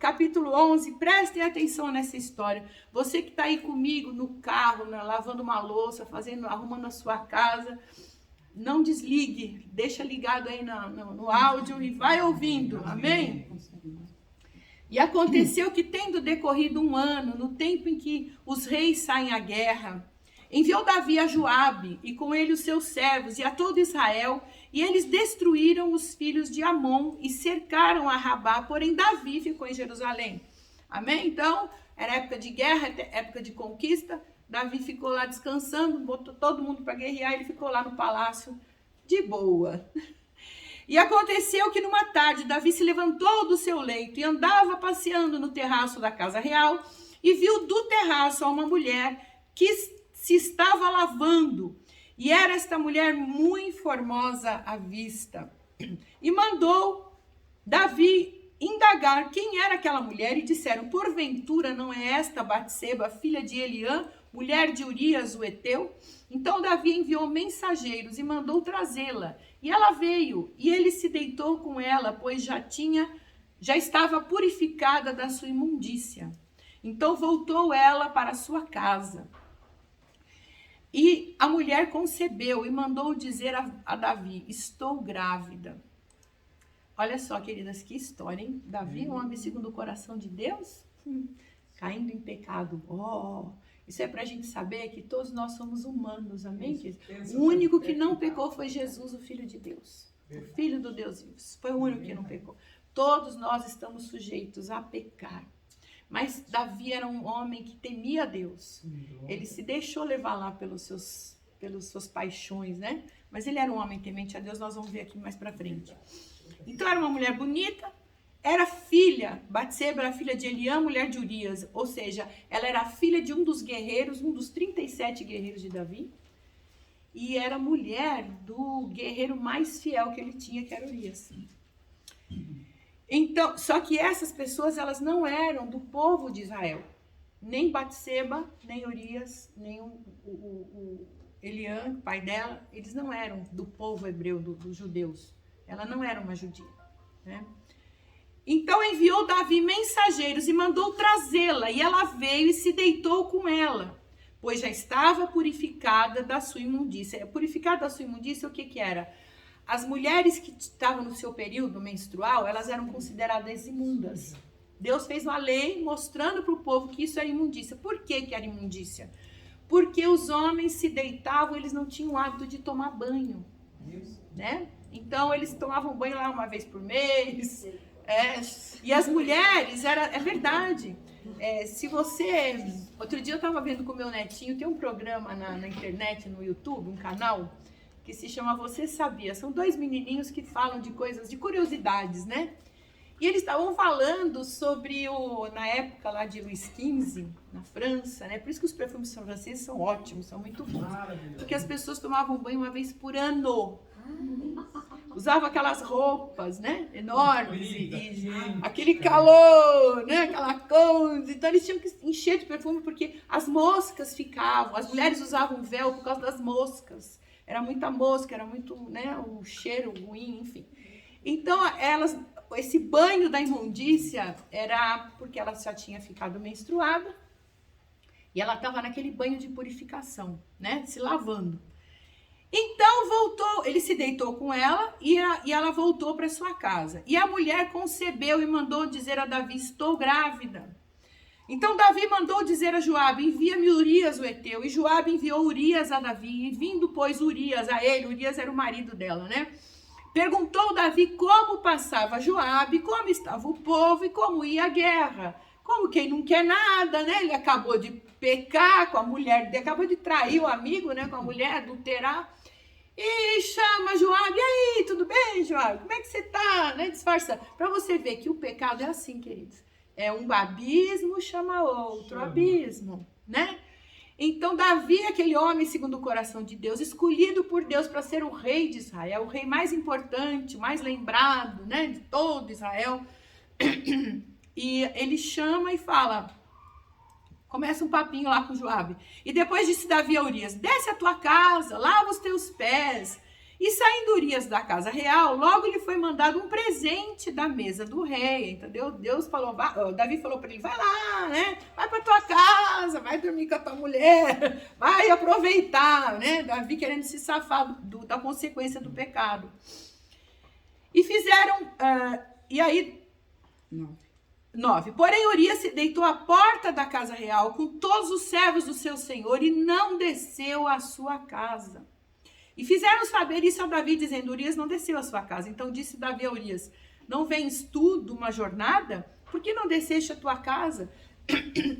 capítulo 11, prestem atenção nessa história. Você que está aí comigo no carro, lavando uma louça, arrumando a sua casa, não desligue, deixa ligado aí no áudio e vai ouvindo, amém? E aconteceu que, tendo decorrido um ano, no tempo em que os reis saem à guerra, enviou Davi a Joabe, e com ele os seus servos, e a todo Israel, e eles destruíram os filhos de Amon, e cercaram a Rabá, porém Davi ficou em Jerusalém. Amém? Então, era época de guerra, época de conquista, Davi ficou lá descansando, botou todo mundo para guerrear, ele ficou lá no palácio, de boa. E aconteceu que numa tarde, Davi se levantou do seu leito e andava passeando no terraço da casa real, e viu do terraço uma mulher que se estava lavando, e era esta mulher muito formosa à vista. E mandou Davi indagar quem era aquela mulher, e disseram: porventura não é esta Batseba, filha de Eliã, mulher de Urias o Heteu? Então Davi enviou mensageiros e mandou trazê-la. E ela veio, e ele se deitou com ela, pois já estava purificada da sua imundícia. Então voltou ela para sua casa. E a mulher concebeu e mandou dizer a Davi: estou grávida. Olha só, queridas, que história, hein? Davi, um homem segundo o coração de Deus, caindo em pecado. Isso é para a gente saber que todos nós somos humanos, amém? O único que não pecou foi Jesus, o Filho de Deus. O Filho do Deus vivo. Foi o único que não pecou. Todos nós estamos sujeitos a pecar. Mas Davi era um homem que temia a Deus. Ele se deixou levar lá pelas suas paixões, né? Mas ele era um homem temente a Deus, nós vamos ver aqui mais para frente. Então era uma mulher bonita, era filha, Batseba era filha de Eliã, mulher de Urias, ou seja, ela era filha de um dos guerreiros, um dos 37 guerreiros de Davi, e era mulher do guerreiro mais fiel que ele tinha, que era Urias. Então, só que essas pessoas, elas não eram do povo de Israel, nem Batseba, nem Urias, nem o Eliã, pai dela, eles não eram do povo hebreu, dos judeus, ela não era uma judia, né? Então enviou Davi mensageiros e mandou trazê-la, e ela veio e se deitou com ela, pois já estava purificada da sua imundícia. Purificada da sua imundícia, o que era? As mulheres que estavam no seu período menstrual, elas eram consideradas imundas. Deus fez uma lei mostrando para o povo que isso era imundícia. Por que era imundícia? Porque os homens se deitavam, eles não tinham o hábito de tomar banho, né? Então eles tomavam banho lá uma vez por mês. E as mulheres, é verdade, se você... Outro dia eu estava vendo com o meu netinho, tem um programa na internet, no YouTube, um canal, que se chama Você Sabia? São 2 menininhos que falam de coisas, de curiosidades, né? E eles estavam falando sobre na época lá de Luís XV, na França, né? Por isso que os perfumes franceses são ótimos, são muito bons. Porque as pessoas tomavam banho uma vez por ano. Usava aquelas roupas, né, enormes, e aquele calor, né, aquela coisa. Então eles tinham que encher de perfume porque as moscas ficavam, as mulheres usavam véu por causa das moscas. Era muita mosca, era muito, né, o cheiro ruim, enfim. Então esse banho da imundícia era porque ela já tinha ficado menstruada e ela estava naquele banho de purificação, né, se lavando. Então voltou, ele se deitou com ela e ela voltou para sua casa. E a mulher concebeu e mandou dizer a Davi: estou grávida. Então Davi mandou dizer a Joabe: envia-me Urias o Heteu. E Joabe enviou Urias a Davi. E vindo, pois, Urias a ele, Urias era o marido dela, né? Perguntou Davi como passava Joabe, como estava o povo e como ia a guerra. Como quem não quer nada, né? Ele acabou de pecar com a mulher, acabou de trair o amigo, né? Com a mulher, adulterar. E chama Joabe: e aí, tudo bem, Joabe? Como é que você tá? Né? Disfarça. Para você ver que o pecado é assim, queridos. É um abismo chama outro abismo, né? Então Davi, aquele homem segundo o coração de Deus, escolhido por Deus para ser o rei de Israel, o rei mais importante, mais lembrado, né, de todo Israel. E ele chama e fala, começa um papinho lá com Joabe. E depois disse Davi a Urias: desce a tua casa, lava os teus pés E saindo Urias da casa real, logo lhe foi mandado um presente da mesa do rei, entendeu? Deus falou, Davi falou para ele, vai lá, né? Vai para tua casa, vai dormir com a tua mulher, vai aproveitar, né? Davi querendo se safar da consequência do pecado. E fizeram, e aí, 9. Porém, Urias se deitou à porta da casa real com todos os servos do seu senhor e não desceu à sua casa. E fizeram saber isso a Davi, dizendo, Urias não desceu à sua casa. Então disse Davi a Urias, não vens tu de uma jornada? Por que não desceste à tua casa?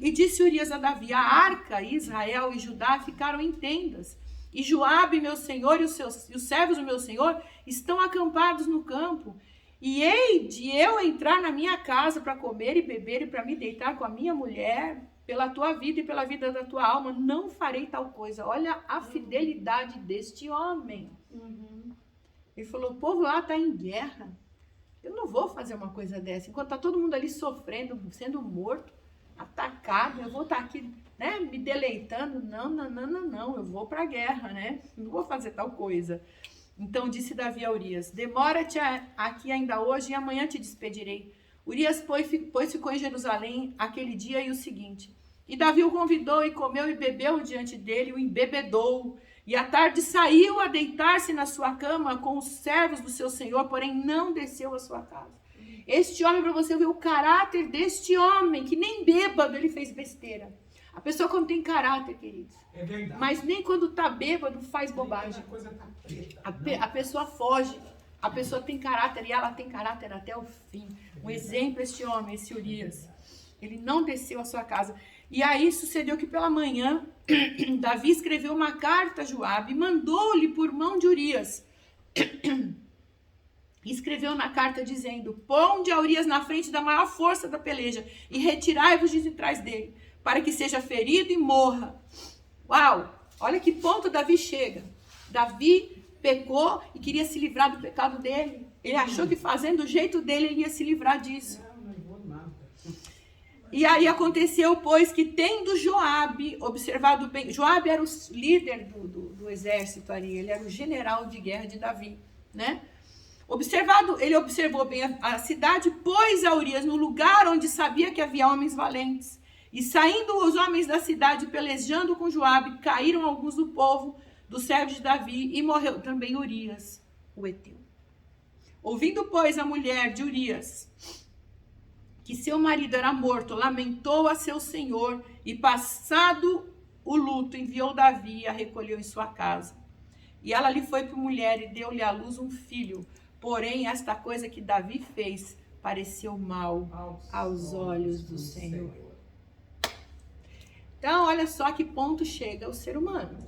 E disse Urias a Davi, a arca, Israel e Judá ficaram em tendas. E Joabe, meu senhor, e os servos do meu senhor estão acampados no campo. E hei de eu entrar na minha casa para comer e beber e para me deitar com a minha mulher, pela tua vida e pela vida da tua alma, não farei tal coisa. Olha a fidelidade deste homem. Ele falou, o povo lá está em guerra. Eu não vou fazer uma coisa dessa. Enquanto está todo mundo ali sofrendo, sendo morto, atacado, eu vou estar aqui, né, me deleitando. Não, eu vou para a guerra, né? Não vou fazer tal coisa. Então disse Davi a Urias, demora-te aqui ainda hoje e amanhã te despedirei. Urias, pois ficou em Jerusalém aquele dia e o seguinte. E Davi o convidou e comeu e bebeu diante dele, o embebedou. E à tarde saiu a deitar-se na sua cama com os servos do seu senhor, porém não desceu à sua casa. Este homem, para você ver o caráter deste homem, que nem bêbado ele fez besteira. A pessoa quando tem caráter, queridos. É verdade. Mas nem quando está bêbado faz bobagem. A pessoa foge. A pessoa tem caráter e ela tem caráter até o fim. Um exemplo, este homem, esse Urias. Ele não desceu à sua casa. E aí sucedeu que pela manhã, Davi escreveu uma carta a Joabe e mandou-lhe por mão de Urias. Escreveu na carta dizendo, ponde a Urias na frente da maior força da peleja e retirai-vos de trás dele, para que seja ferido e morra. Uau! Olha que ponto Davi chega. Davi pecou e queria se livrar do pecado dele. Ele achou que fazendo o jeito dele ele ia se livrar disso. E aí aconteceu, pois, que tendo Joabe observado bem... Joabe era o líder do exército ali, ele era o general de guerra de Davi, né? Ele observou bem a cidade, pôs a Urias no lugar onde sabia que havia homens valentes. E saindo os homens da cidade, pelejando com Joabe, caíram alguns do povo, dos servos de Davi, e morreu também Urias, o heteu. Ouvindo, pois, a mulher de Urias que seu marido era morto, lamentou a seu senhor, e passado o luto, enviou Davi e a recolheu em sua casa. E ela lhe foi por mulher e deu-lhe à luz um filho. Porém, esta coisa que Davi fez pareceu mal aos olhos do Senhor. Então, olha só que ponto chega o ser humano.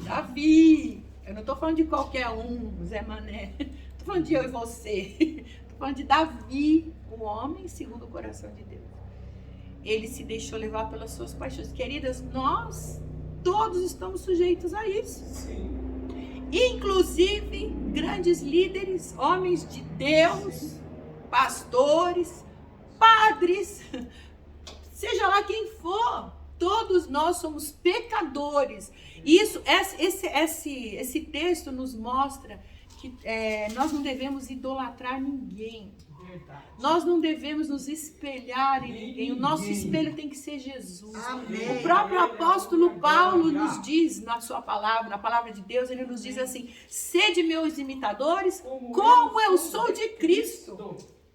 Davi, eu não estou falando de qualquer um, Zé Mané, estou falando de eu e você, estou falando de Davi, um homem segundo o coração de Deus. Ele se deixou levar pelas suas paixões. Queridas, nós todos estamos sujeitos a isso. Sim. Inclusive grandes líderes, homens de Deus, pastores, padres, seja lá quem for, todos nós somos pecadores. Isso, esse texto nos mostra que nós não devemos idolatrar ninguém. Verdade. Nós não devemos nos espelhar em ninguém. O nosso espelho tem que ser Jesus. Amém. O próprio apóstolo Paulo nos diz na sua palavra, na palavra de Deus, ele nos diz assim: sede meus imitadores, como eu sou de Cristo.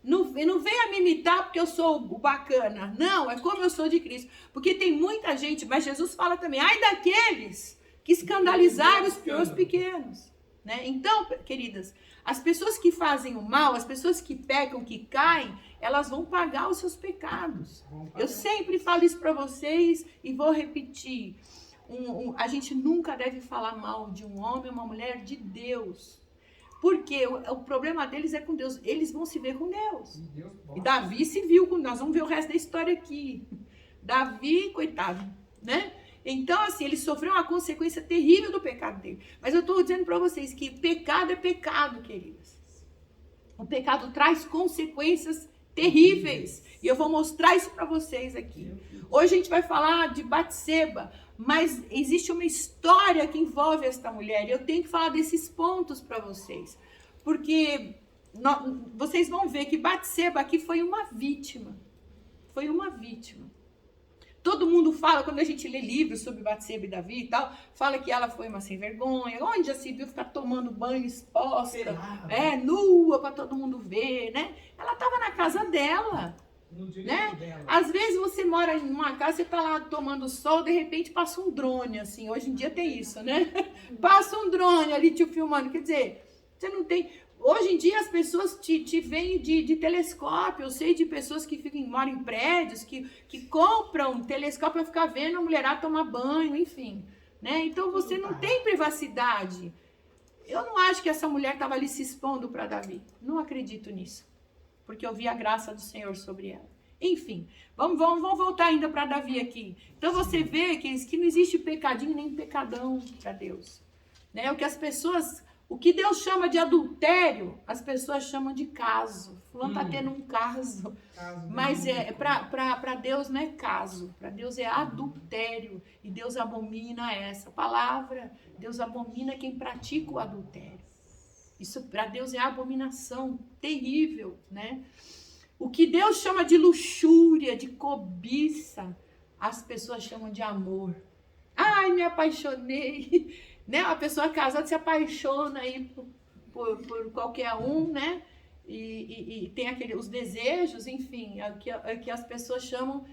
Não venha me imitar porque eu sou o bacana. Não, é como eu sou de Cristo. Porque tem muita gente, mas Jesus fala também, ai daqueles que escandalizaram os pequenos. Né? Então, queridas, as pessoas que fazem o mal, as pessoas que pecam, que caem, elas vão pagar os seus pecados. Eu sempre falo isso para vocês e vou repetir. A gente nunca deve falar mal de um homem ou uma mulher de Deus. Porque o problema deles é com Deus. Eles vão se ver com Deus. E Davi se viu com Deus. Nós vamos ver o resto da história aqui. Davi, coitado, né? Então, assim, ele sofreu uma consequência terrível do pecado dele. Mas eu estou dizendo para vocês que pecado é pecado, queridas. O pecado traz consequências terríveis. E eu vou mostrar isso para vocês aqui. Hoje a gente vai falar de Batseba. Mas existe uma história que envolve esta mulher. E eu tenho que falar desses pontos para vocês. Porque vocês vão ver que Batseba aqui foi uma vítima. Foi uma vítima. Todo mundo fala, quando a gente lê livros sobre Batseba e Davi e tal, fala que ela foi uma sem vergonha. Onde já se viu ficar tomando banho exposta, nua, para todo mundo ver, né? Ela estava na casa dela. Né? Às vezes você mora em uma casa, você tá lá tomando sol, de repente passa um drone, assim, hoje em dia tem isso, né? Passa um drone ali te filmando, quer dizer, você não tem... Hoje em dia as pessoas te veem de telescópio, eu sei de pessoas que moram em prédios, que compram telescópio para ficar vendo a mulherada tomar banho, enfim, né? Então você não tem privacidade. Eu não acho que essa mulher estava ali se expondo para Davi, não acredito nisso. Porque eu vi a graça do Senhor sobre ela. Enfim, vamos voltar ainda para Davi aqui. Então você vê que não existe pecadinho nem pecadão para Deus. Né? O que Deus chama de adultério, as pessoas chamam de caso. Fulano está tendo um caso. Mas para Deus não é caso. Para Deus é adultério. E Deus abomina essa palavra. Deus abomina quem pratica o adultério. Isso para Deus é abominação terrível, né? O que Deus chama de luxúria, de cobiça, as pessoas chamam de amor. Ai, me apaixonei, né? A pessoa casada se apaixona aí por qualquer um, né? E tem os desejos, enfim, que as pessoas chamam,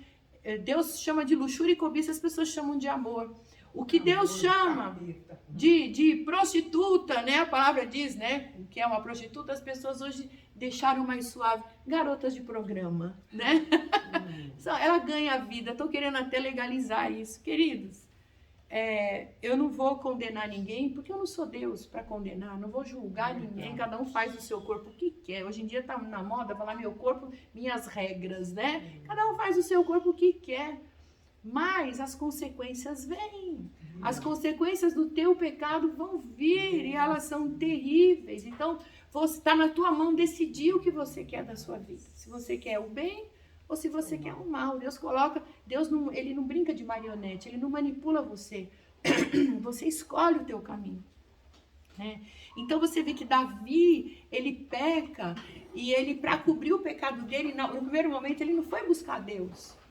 Deus chama de luxúria e cobiça, as pessoas chamam de amor. O que Deus chama de prostituta, né? A palavra diz, né? O que é uma prostituta, as pessoas hoje deixaram mais suave. Garotas de programa, né? Ela ganha a vida. Estou querendo até legalizar isso. Queridos, eu não vou condenar ninguém, porque eu não sou Deus para condenar. Não vou julgar ninguém. Cada um faz do seu corpo o que quer. Hoje em dia está na moda falar meu corpo, minhas regras, né? Cada um faz do seu corpo o que quer. Mas as consequências vêm. As consequências do teu pecado vão vir e elas são terríveis. Então, está na tua mão decidir o que você quer da sua vida. Se você quer o bem ou se você quer o mal. Ele não brinca de marionete, ele não manipula você. Você escolhe o teu caminho. Né? Então você vê que Davi, ele peca e ele, para cobrir o pecado dele, no primeiro momento, ele não foi buscar Deus.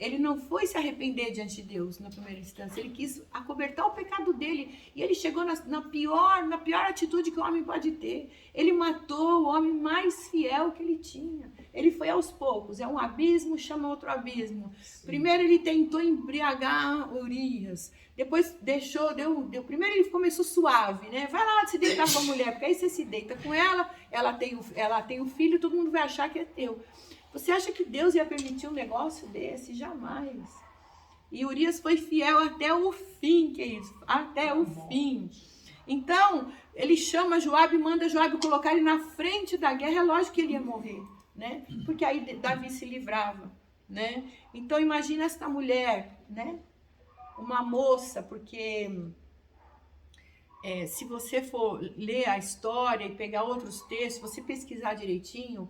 Ele não foi se arrepender diante de Deus na primeira instância. Ele quis acobertar o pecado dele. E ele chegou na pior atitude que o homem pode ter. Ele matou o homem mais fiel que ele tinha. Ele foi aos poucos. É um abismo, chama outro abismo. Sim. Primeiro ele tentou embriagar Urias. Depois primeiro ele começou suave, né? Vai lá se deitar com a mulher, porque aí você se deita com ela, ela tem um filho, todo mundo vai achar que é teu. Você acha que Deus ia permitir um negócio desse? Jamais. E Urias foi fiel até o fim, que é isso? Até o fim. Então, ele chama Joabe e manda Joabe colocar ele na frente da guerra. É lógico que ele ia morrer, né? Porque aí Davi se livrava, né? Então, imagina esta mulher, né? Uma moça, porque se você for ler a história e pegar outros textos, você pesquisar direitinho,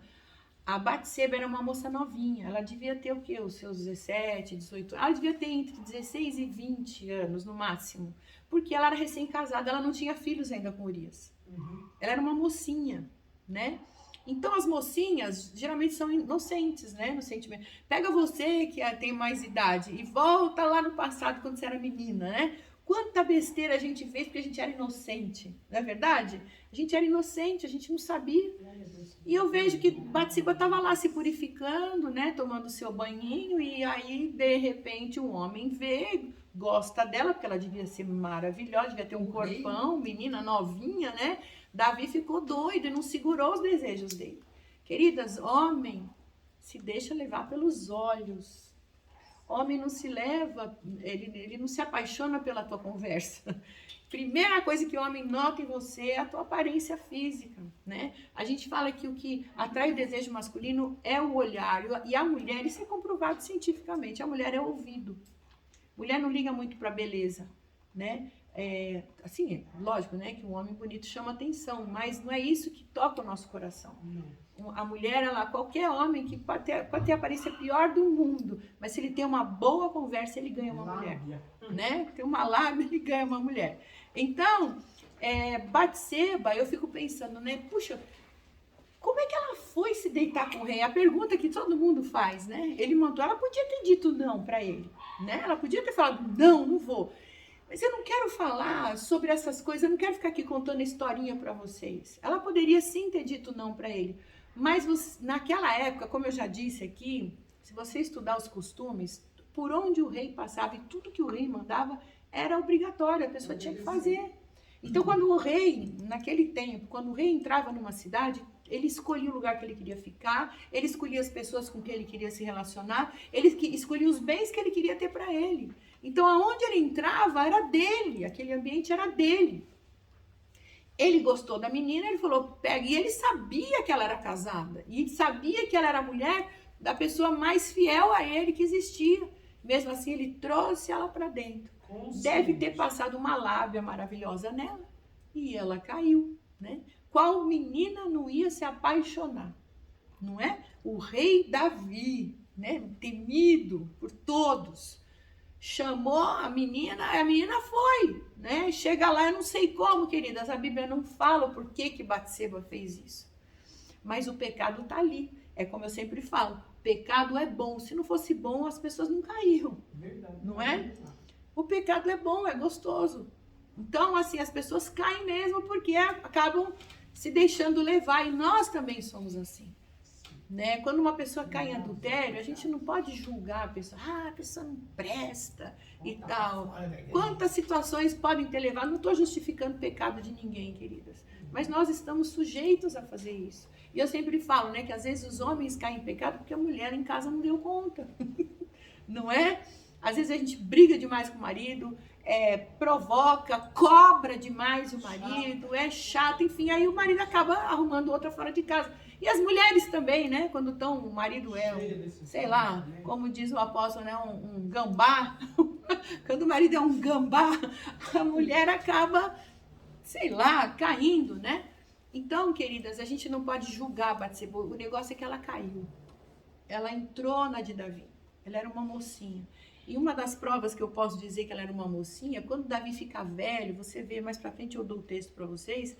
a Batseba era uma moça novinha, ela devia ter o quê? Os seus 17, 18 anos, ela devia ter entre 16 e 20 anos no máximo, porque ela era recém-casada, ela não tinha filhos ainda com Urias. Ela era uma mocinha, né? Então as mocinhas geralmente são inocentes, né? No sentimento. Pega você que tem mais idade e volta lá no passado quando você era menina, né? Quanta besteira a gente fez porque a gente era inocente, não é verdade? A gente era inocente, a gente não sabia. E eu vejo que Batseba estava lá se purificando, né? Tomando seu banhinho, e aí, de repente, um homem vê, gosta dela, porque ela devia ser maravilhosa, devia ter um corpão, menina novinha, né? Davi ficou doido e não segurou os desejos dele. Queridas, homem se deixa levar pelos olhos. Homem não se leva, ele não se apaixona pela tua conversa. Primeira coisa que o homem nota em você é a tua aparência física, né? A gente fala que o que atrai o desejo masculino é o olhar, e a mulher, isso é comprovado cientificamente, a mulher é o ouvido. Mulher não liga muito para beleza, né? Assim, lógico, né, que um homem bonito chama atenção, mas não é isso que toca o nosso coração. A mulher, qualquer homem que pode ter a aparência pior do mundo, mas se ele tem uma boa conversa, ele ganha uma mulher. né? Tem uma lábia, ele ganha uma mulher. Então, Batseba, eu fico pensando, né? Puxa, como é que ela foi se deitar com o rei? A pergunta que todo mundo faz, né? Ele mandou, ela podia ter dito não para ele, né? Ela podia ter falado, não, não vou. Mas eu não quero falar sobre essas coisas, eu não quero ficar aqui contando historinha para vocês. Ela poderia sim ter dito não para ele. Mas naquela época, como eu já disse aqui, se você estudar os costumes, por onde o rei passava e tudo que o rei mandava era obrigatório, a pessoa tinha que fazer. Então, quando o rei, naquele tempo, quando o rei entrava numa cidade, ele escolhia o lugar que ele queria ficar, ele escolhia as pessoas com quem ele queria se relacionar, ele escolhia os bens que ele queria ter para ele. Então, aonde ele entrava era dele, aquele ambiente era dele. Ele gostou da menina, ele falou, pega. E ele sabia que ela era casada, e ele sabia que ela era a mulher da pessoa mais fiel a ele que existia. Mesmo assim, ele trouxe ela para dentro. Deve ter passado uma lábia maravilhosa nela, e ela caiu, né? Qual menina não ia se apaixonar, não é? O rei Davi, né? Temido por todos, chamou a menina foi, né? Chega lá, eu não sei como, queridas, a Bíblia não fala o porquê que Batseba fez isso. Mas o pecado está ali. É como eu sempre falo, pecado é bom. Se não fosse bom, as pessoas não caíam. Verdade, não é? O pecado é bom, é gostoso. Então, assim, as pessoas caem mesmo porque acabam se deixando levar. E nós também somos assim. Né? Quando uma pessoa cai em adultério, a gente não pode julgar a pessoa. Ah, a pessoa não presta e tal. Quantas situações podem ter levado? Não estou justificando o pecado de ninguém, queridas. Mas nós estamos sujeitos a fazer isso. E eu sempre falo, né, que às vezes os homens caem em pecado porque a mulher em casa não deu conta. Não é? Às vezes a gente briga demais com o marido, provoca, cobra demais o marido, é chato, enfim, aí o marido acaba arrumando outra fora de casa. E as mulheres também, né? Quando o marido sei lá, como diz o apóstolo, né? Um gambá. Quando o marido é um gambá, a mulher acaba, sei lá, caindo, né? Então, queridas, a gente não pode julgar a Batseba. O negócio é que ela caiu. Ela entrou na de Davi. Ela era uma mocinha. E uma das provas que eu posso dizer que ela era uma mocinha, quando Davi fica velho, você vê mais pra frente, eu dou o texto para vocês,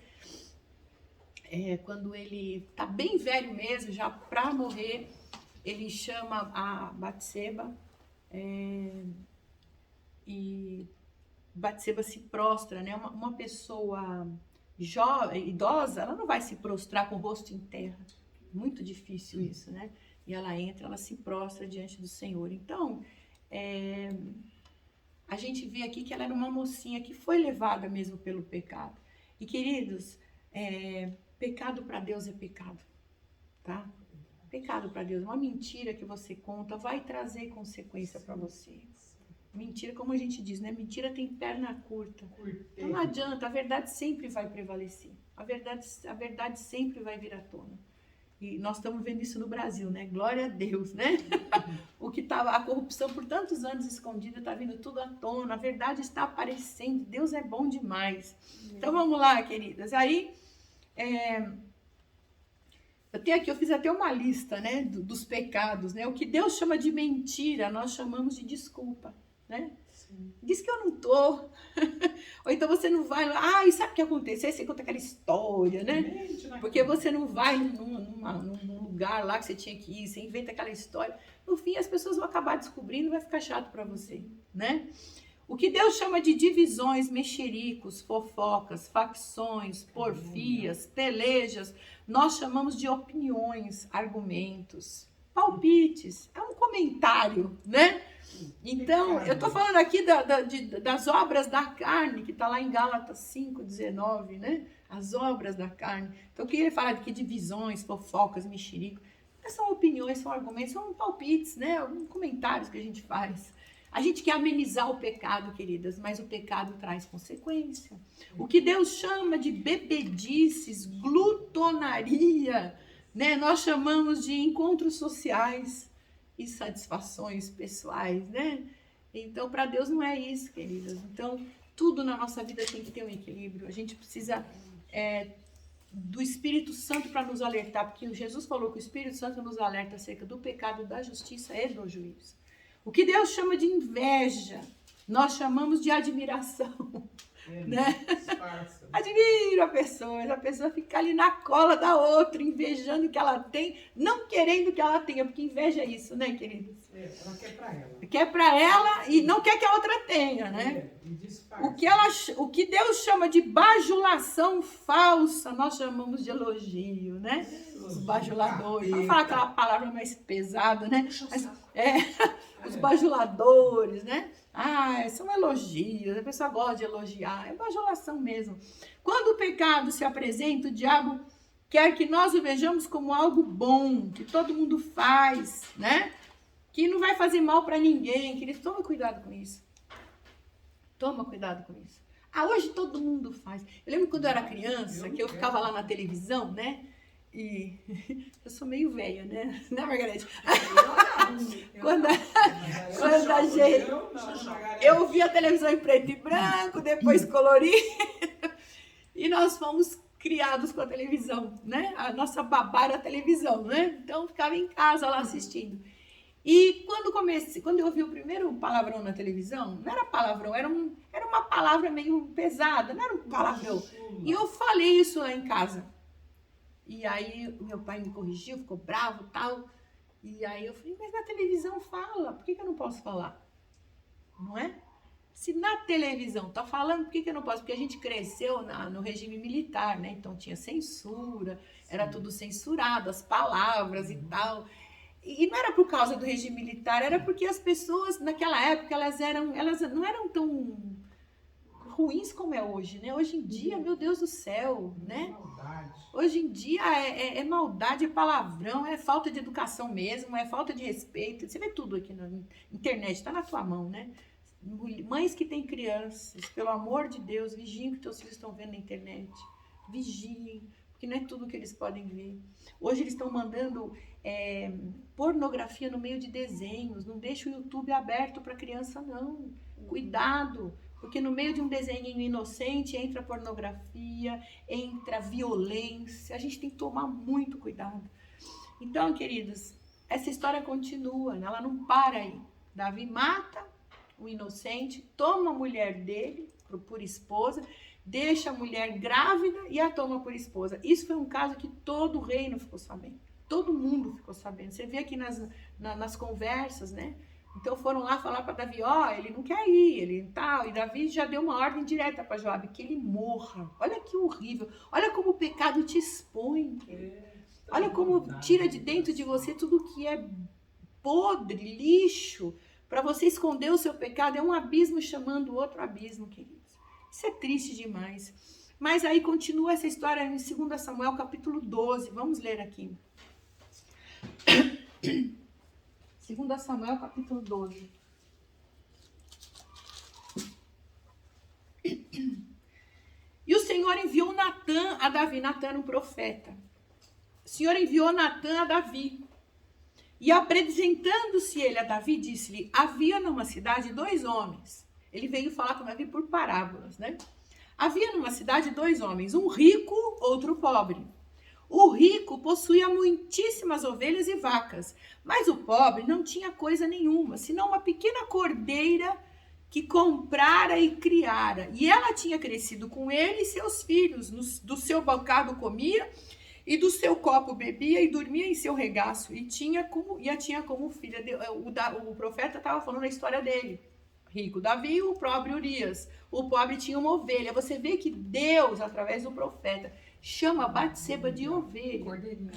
quando ele tá bem velho mesmo, já para morrer, ele chama a Batseba, e Batseba se prostra, né? Uma pessoa idosa, ela não vai se prostrar com o rosto em terra. Muito difícil isso, né? E ela entra, ela se prostra diante do Senhor. Então, a gente vê aqui que ela era uma mocinha que foi levada mesmo pelo pecado. E, queridos, pecado para Deus é pecado, tá? Pecado para Deus, uma mentira que você conta vai trazer consequência para você. Mentira, como a gente diz, né? Mentira tem perna curta. Então não adianta, a verdade sempre vai prevalecer. A verdade sempre vai vir à tona. E nós estamos vendo isso no Brasil, né? Glória a Deus, né? O que estava, a corrupção por tantos anos escondida, está vindo tudo à tona. A verdade está aparecendo. Deus é bom demais. Então vamos lá, queridas. Aí, eu fiz até uma lista, né? Dos pecados, né? O que Deus chama de mentira, nós chamamos de desculpa, né? Diz que eu não tô. Ou então você não vai. Ah, e sabe o que aconteceu? Aí você conta aquela história, né? Porque você não vai num lugar lá que você tinha que ir, você inventa aquela história. No fim, as pessoas vão acabar descobrindo e vai ficar chato para você, né? O que Deus chama de divisões, mexericos, fofocas, facções, porfias, pelejas, nós chamamos de opiniões, argumentos, palpites. É um comentário, né? Então, eu estou falando aqui das obras da carne, que está lá em Gálatas 5:19, né? As obras da carne. Então, eu queria falar de que divisões, fofocas, mexerico. São opiniões, são argumentos, são palpites, né? Alguns comentários que a gente faz. A gente quer amenizar o pecado, queridas, mas o pecado traz consequência. O que Deus chama de bebedices, glutonaria, né? Nós chamamos de encontros sociais e satisfações pessoais, né? Então, para Deus não é isso, queridas. Então, tudo na nossa vida tem que ter um equilíbrio. A gente precisa do Espírito Santo para nos alertar, porque Jesus falou que o Espírito Santo nos alerta acerca do pecado, da justiça e do juízo. O que Deus chama de inveja, nós chamamos de admiração. Né? Disfarça. Admiro a pessoa fica ali na cola da outra, invejando o que ela tem, não querendo que ela tenha, porque inveja é isso, né, queridos? Ela quer pra ela. Quer pra ela e não quer que a outra tenha, né? E disfarça. O que Deus chama de bajulação falsa, nós chamamos de elogio, né? Os bajuladores. Vamos falar aquela palavra mais pesada, né? Mas, os bajuladores, né? São elogios, a pessoa gosta de elogiar, é bajulação mesmo. Quando o pecado se apresenta, o diabo quer que nós o vejamos como algo bom, que todo mundo faz, né? Que não vai fazer mal para ninguém, que ele toma cuidado com isso. Toma cuidado com isso. Hoje todo mundo faz. Eu lembro quando eu era criança, que eu ficava lá na televisão, né? E eu sou meio velha, né? Né, Margarete? Quando a gente... Eu via a televisão em preto e branco, depois colorido. E nós fomos criados com a televisão, né? A nossa babá era a televisão, né? Então eu ficava em casa lá assistindo. E quando eu ouvi o primeiro palavrão na televisão, não era palavrão, era uma palavra meio pesada, não era um palavrão. E eu falei isso lá em casa. E aí o meu pai me corrigiu, ficou bravo e tal. E aí eu falei, mas na televisão fala, por que eu não posso falar? Não é? Se na televisão tá falando, por que eu não posso? Porque a gente cresceu no regime militar, né? Então tinha censura, era tudo censurado, as palavras e tal. E não era por causa do regime militar, era porque as pessoas naquela época, elas não eram tão ruins como é hoje, né? Hoje em dia, meu Deus do céu, né? Hoje em dia é maldade, é palavrão, é falta de educação mesmo, é falta de respeito. Você vê tudo aqui na internet, tá na tua mão, né? Mães que têm crianças, pelo amor de Deus, vigiem o que teus filhos estão vendo na internet. Vigiem, porque não é tudo que eles podem ver. Hoje eles estão mandando pornografia no meio de desenhos. Não deixa o YouTube aberto para criança, não. Cuidado, porque no meio de um desenho inocente entra pornografia, entra violência. A gente tem que tomar muito cuidado. Então, queridos, essa história continua, né? Ela não para aí. Davi mata o inocente, toma a mulher dele por esposa, deixa a mulher grávida e a toma por esposa. Isso foi um caso que todo o reino ficou sabendo. Todo mundo ficou sabendo. Você vê aqui nas conversas, né? Então foram lá falar para Davi, ele não quer ir, ele tal. E Davi já deu uma ordem direta para Joabe, que ele morra. Olha que horrível. Olha como o pecado te expõe. Olha como tira de dentro de você tudo que é podre, lixo. Para você esconder o seu pecado, é um abismo chamando outro abismo, queridos. Isso é triste demais. Mas aí continua essa história em 2 Samuel, capítulo 12. Vamos ler aqui. 2 Samuel, capítulo 12. E o Senhor enviou Natã a Davi. Natã era um profeta. O Senhor enviou Natã a Davi. E apresentando-se ele a Davi, disse-lhe, havia numa cidade 2 homens. Ele veio falar com Davi por parábolas, né? Havia numa cidade 2 homens, um rico, outro pobre. O rico possuía muitíssimas ovelhas e vacas, mas o pobre não tinha coisa nenhuma, senão uma pequena cordeira que comprara e criara. E ela tinha crescido com ele e seus filhos, do seu bocado comia, e do seu copo bebia e dormia em seu regaço, e a tinha como filha. O profeta estava falando a história dele. Rico Davi, o pobre Urias. O pobre tinha uma ovelha. Você vê que Deus, através do profeta, chama Batseba de ovelha. Cordeirinho.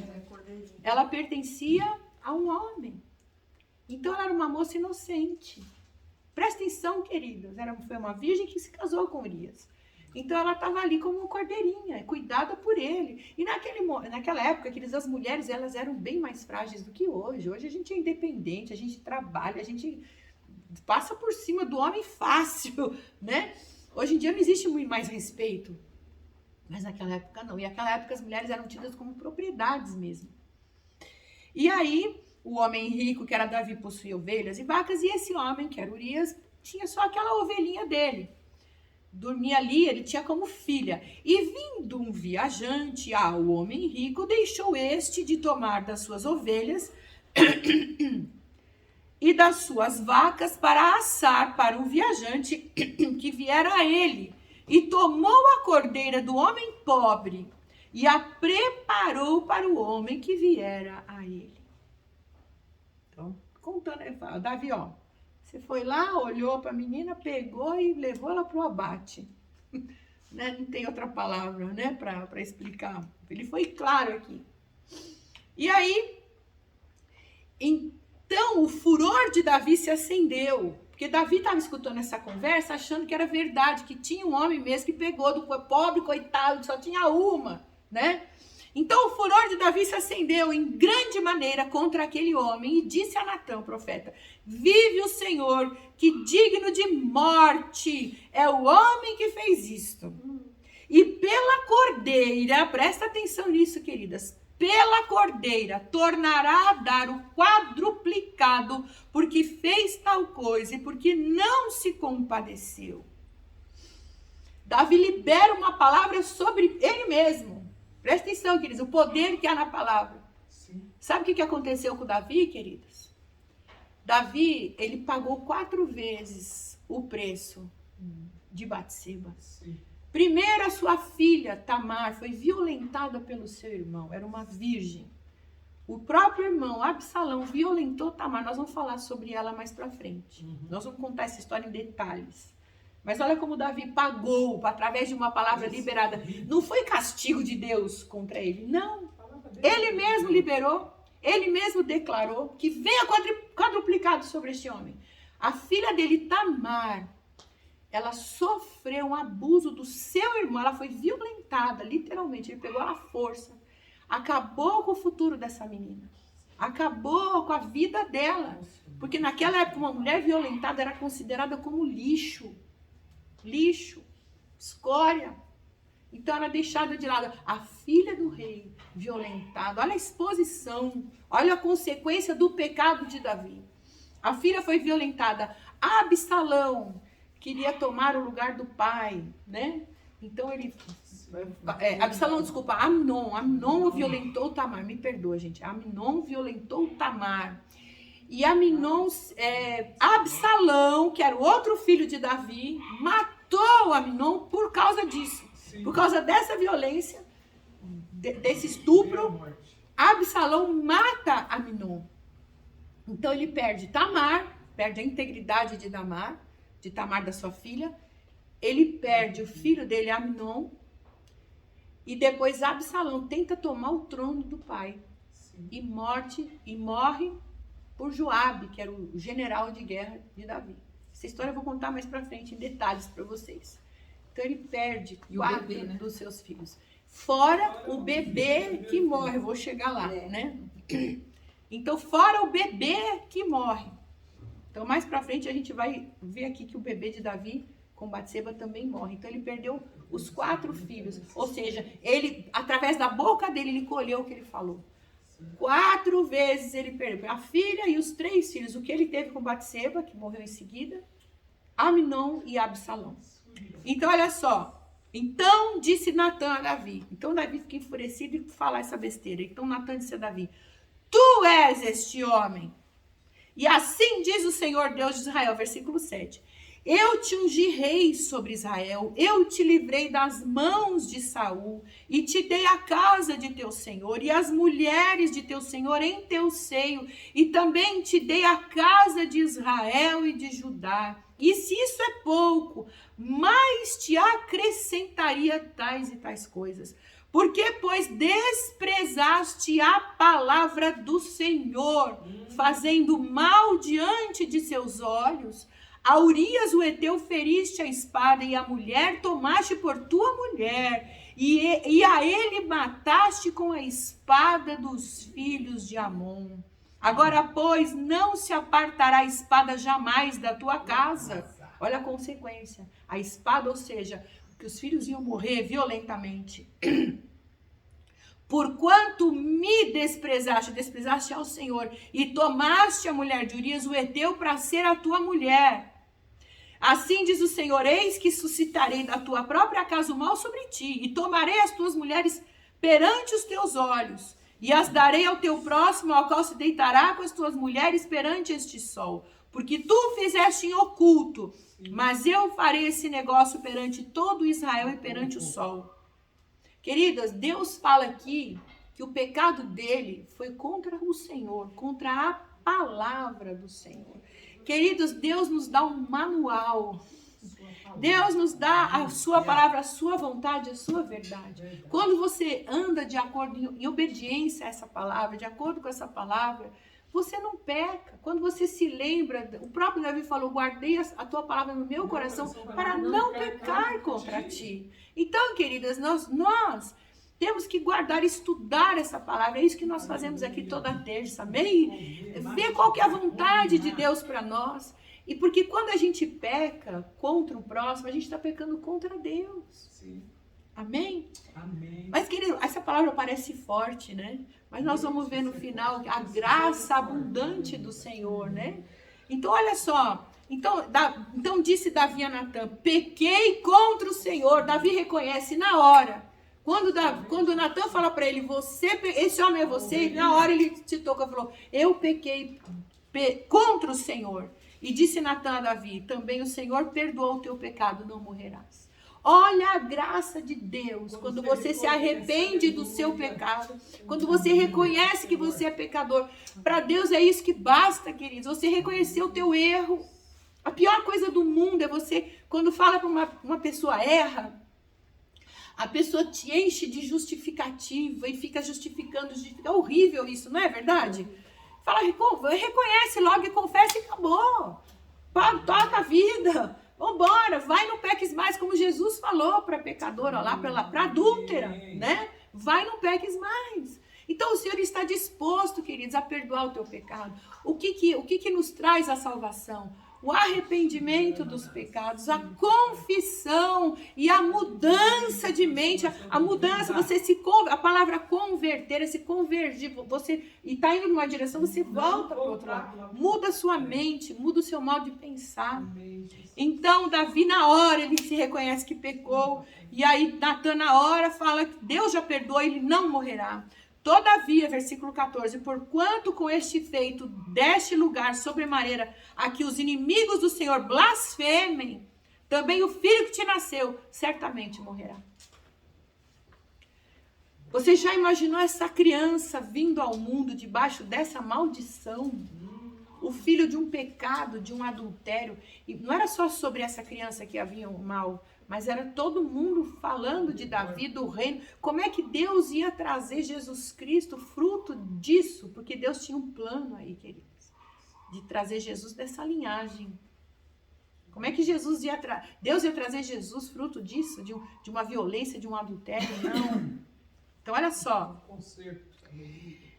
Ela pertencia a um homem. Então ela era uma moça inocente. Presta atenção, queridos. Foi uma virgem que se casou com Urias. Então ela estava ali como uma cordeirinha, cuidada por ele. E naquela época, as mulheres elas eram bem mais frágeis do que hoje. Hoje a gente é independente, a gente trabalha, a gente passa por cima do homem fácil, né? Hoje em dia não existe muito mais respeito. Mas naquela época não. E naquela época as mulheres eram tidas como propriedades mesmo. E aí o homem rico, que era Davi, possuía ovelhas e vacas. E esse homem, que era Urias, tinha só aquela ovelhinha dele. Dormia ali, ele tinha como filha. E vindo um viajante ao homem rico, deixou este de tomar das suas ovelhas e das suas vacas para assar para o viajante que viera a ele. E tomou a cordeira do homem pobre e a preparou para o homem que viera a ele. Então, contando, ele fala, Davi, ó, você foi lá, olhou para a menina, pegou e levou ela para o abate. Né? Não tem outra palavra, né, para explicar. Ele foi claro aqui. E aí, então o furor de Davi se acendeu. Porque Davi estava escutando essa conversa achando que era verdade, que tinha um homem mesmo que pegou do pobre, coitado, só tinha uma, né? Então o furor de Davi se acendeu em grande maneira contra aquele homem e disse a Natã, profeta, vive o Senhor, que digno de morte é o homem que fez isto. E pela cordeira, presta atenção nisso, queridas, pela cordeira tornará a dar o quadruplicado, porque fez tal coisa e porque não se compadeceu. Davi libera uma palavra sobre ele mesmo. Presta atenção, queridos, o poder que há na palavra. Sim. Sabe o que aconteceu com Davi, queridas? Davi, ele pagou 4 vezes o preço de Batseba. Sim. Primeiro, a sua filha, Tamar, foi violentada pelo seu irmão. Era uma virgem. O próprio irmão, Absalão, violentou Tamar. Nós vamos falar sobre ela mais pra frente. Nós vamos contar essa história em detalhes. Mas olha como Davi pagou, através de uma palavra liberada. Não foi castigo de Deus contra ele, não. Ele mesmo liberou, ele mesmo declarou que venha quadruplicado sobre este homem. A filha dele, Tamar, ela sofreu um abuso do seu irmão, ela foi violentada, literalmente, ele pegou ela à força, acabou com o futuro dessa menina, acabou com a vida dela, porque naquela época uma mulher violentada era considerada como lixo, escória, então era deixada de lado. A filha do rei violentada, olha a exposição, olha a consequência do pecado de Davi. A filha foi violentada, Absalão queria tomar o lugar do pai, né? Então ele... Amnon violentou Tamar. Me perdoa, gente. Amnon violentou Tamar. E Absalão, que era o outro filho de Davi, matou Amnon por causa disso. Sim. Por causa dessa violência, desse estupro, Absalão mata Amnon. Então ele perde Tamar, perde a integridade de Tamar, da sua filha, ele perde o filho dele, Amnon, e depois Absalão tenta tomar o trono do pai. Sim. E morre por Joabe, que era o general de guerra de Davi. Essa história eu vou contar mais pra frente, em detalhes para vocês. Então ele perde 4 dos seus filhos. Fora o bebê que morre, eu vou chegar lá, né? Então, fora o bebê que morre. Então, mais pra frente, a gente vai ver aqui que o bebê de Davi com Batseba também morre. Então, ele perdeu os 4 filhos. Ou seja, ele, através da boca dele, ele colheu o que ele falou. 4 vezes ele perdeu a filha e os 3 filhos. O que ele teve com Batseba, que morreu em seguida, Amnon e Absalão. Então, olha só. Então, disse Natã a Davi. Então, Davi fica enfurecido e fala essa besteira. Então, Natã disse a Davi, tu és este homem. E assim diz o Senhor Deus de Israel, versículo 7. Eu te ungi rei sobre Israel, eu te livrei das mãos de Saul, e te dei a casa de teu senhor, e as mulheres de teu senhor em teu seio, e também te dei a casa de Israel e de Judá. E se isso é pouco, mais te acrescentaria tais e tais coisas. Porque, pois, desprezaste a palavra do Senhor, fazendo mal diante de seus olhos. A Urias o Heteu feriste a espada, e a mulher tomaste por tua mulher, e a ele mataste com a espada dos filhos de Amon. Agora, pois, não se apartará a espada jamais da tua casa. Olha a consequência. A espada, ou seja, que os filhos iam morrer violentamente. Porquanto me desprezaste ao Senhor, e tomaste a mulher de Urias o Heteu para ser a tua mulher. Assim diz o Senhor, eis que suscitarei da tua própria casa o mal sobre ti, e tomarei as tuas mulheres perante os teus olhos, E as darei ao teu próximo, ao qual se deitará com as tuas mulheres perante este sol. Porque tu fizeste em oculto, mas eu farei esse negócio perante todo Israel e perante o sol. Queridas, Deus fala aqui que o pecado dele foi contra o Senhor, contra a palavra do Senhor. Queridos, Deus nos dá um manual. Deus nos dá a sua palavra, a sua vontade, a sua verdade. Quando você anda de acordo, em obediência a essa palavra, de acordo com essa palavra, você não peca. Quando você se lembra, o próprio Davi falou, guardei a tua palavra no meu coração para não pecar contra ti. Então, queridas, nós temos que guardar, estudar essa palavra. É isso que nós fazemos aqui toda terça, amém? Ver qual que é a vontade de Deus para nós. E porque quando a gente peca contra o próximo, a gente está pecando contra Deus. Sim. Amém? Amém. Mas, querido, essa palavra parece forte, né? Mas nós vamos ver no final a graça abundante do Senhor, né? Então, olha só. Então disse Davi a Natã, pequei contra o Senhor. Davi reconhece na hora. Quando Natã fala para ele, esse homem é você, na hora ele se tocou e falou, eu pequei contra o Senhor. E disse Natã a Davi, também o Senhor perdoou o teu pecado, não morrerás. Olha a graça de Deus, quando você se arrepende do seu pecado, quando você reconhece que você é pecador. Para Deus é isso que basta, queridos, você reconhecer o teu erro. A pior coisa do mundo é você, quando fala para uma pessoa erra, a pessoa te enche de justificativa e fica justificando. É horrível isso, não é verdade? Fala, reconhece logo e confessa e acabou. Toca a vida. Vambora, vai, não peques mais, como Jesus falou para a pecadora lá, para adúltera, né? Vai, não peques mais. Então o Senhor está disposto, queridos, a perdoar o teu pecado. O que nos traz a salvação? O arrependimento dos pecados, a confissão e a mudança de mente, a mudança, a palavra converter é se convergir, você está indo numa direção, você volta para o outro lado, muda a sua mente, muda o seu modo de pensar. Então Davi na hora ele se reconhece que pecou, e aí Natã na hora fala que Deus já perdoou, ele não morrerá. Todavia, versículo 14, porquanto com este feito deste lugar sobremaneira a que os inimigos do Senhor blasfemem, também o filho que te nasceu certamente morrerá. Você já imaginou essa criança vindo ao mundo debaixo dessa maldição? O filho de um pecado, de um adultério. E não era só sobre essa criança que havia um mal, mas era todo mundo falando de Davi, do reino. Como é que Deus ia trazer Jesus Cristo, fruto disso? Porque Deus tinha um plano aí, queridos, de trazer Jesus dessa linhagem. Como é que Deus ia trazer Jesus fruto disso? De uma violência, de um adultério? Não. Então, olha só.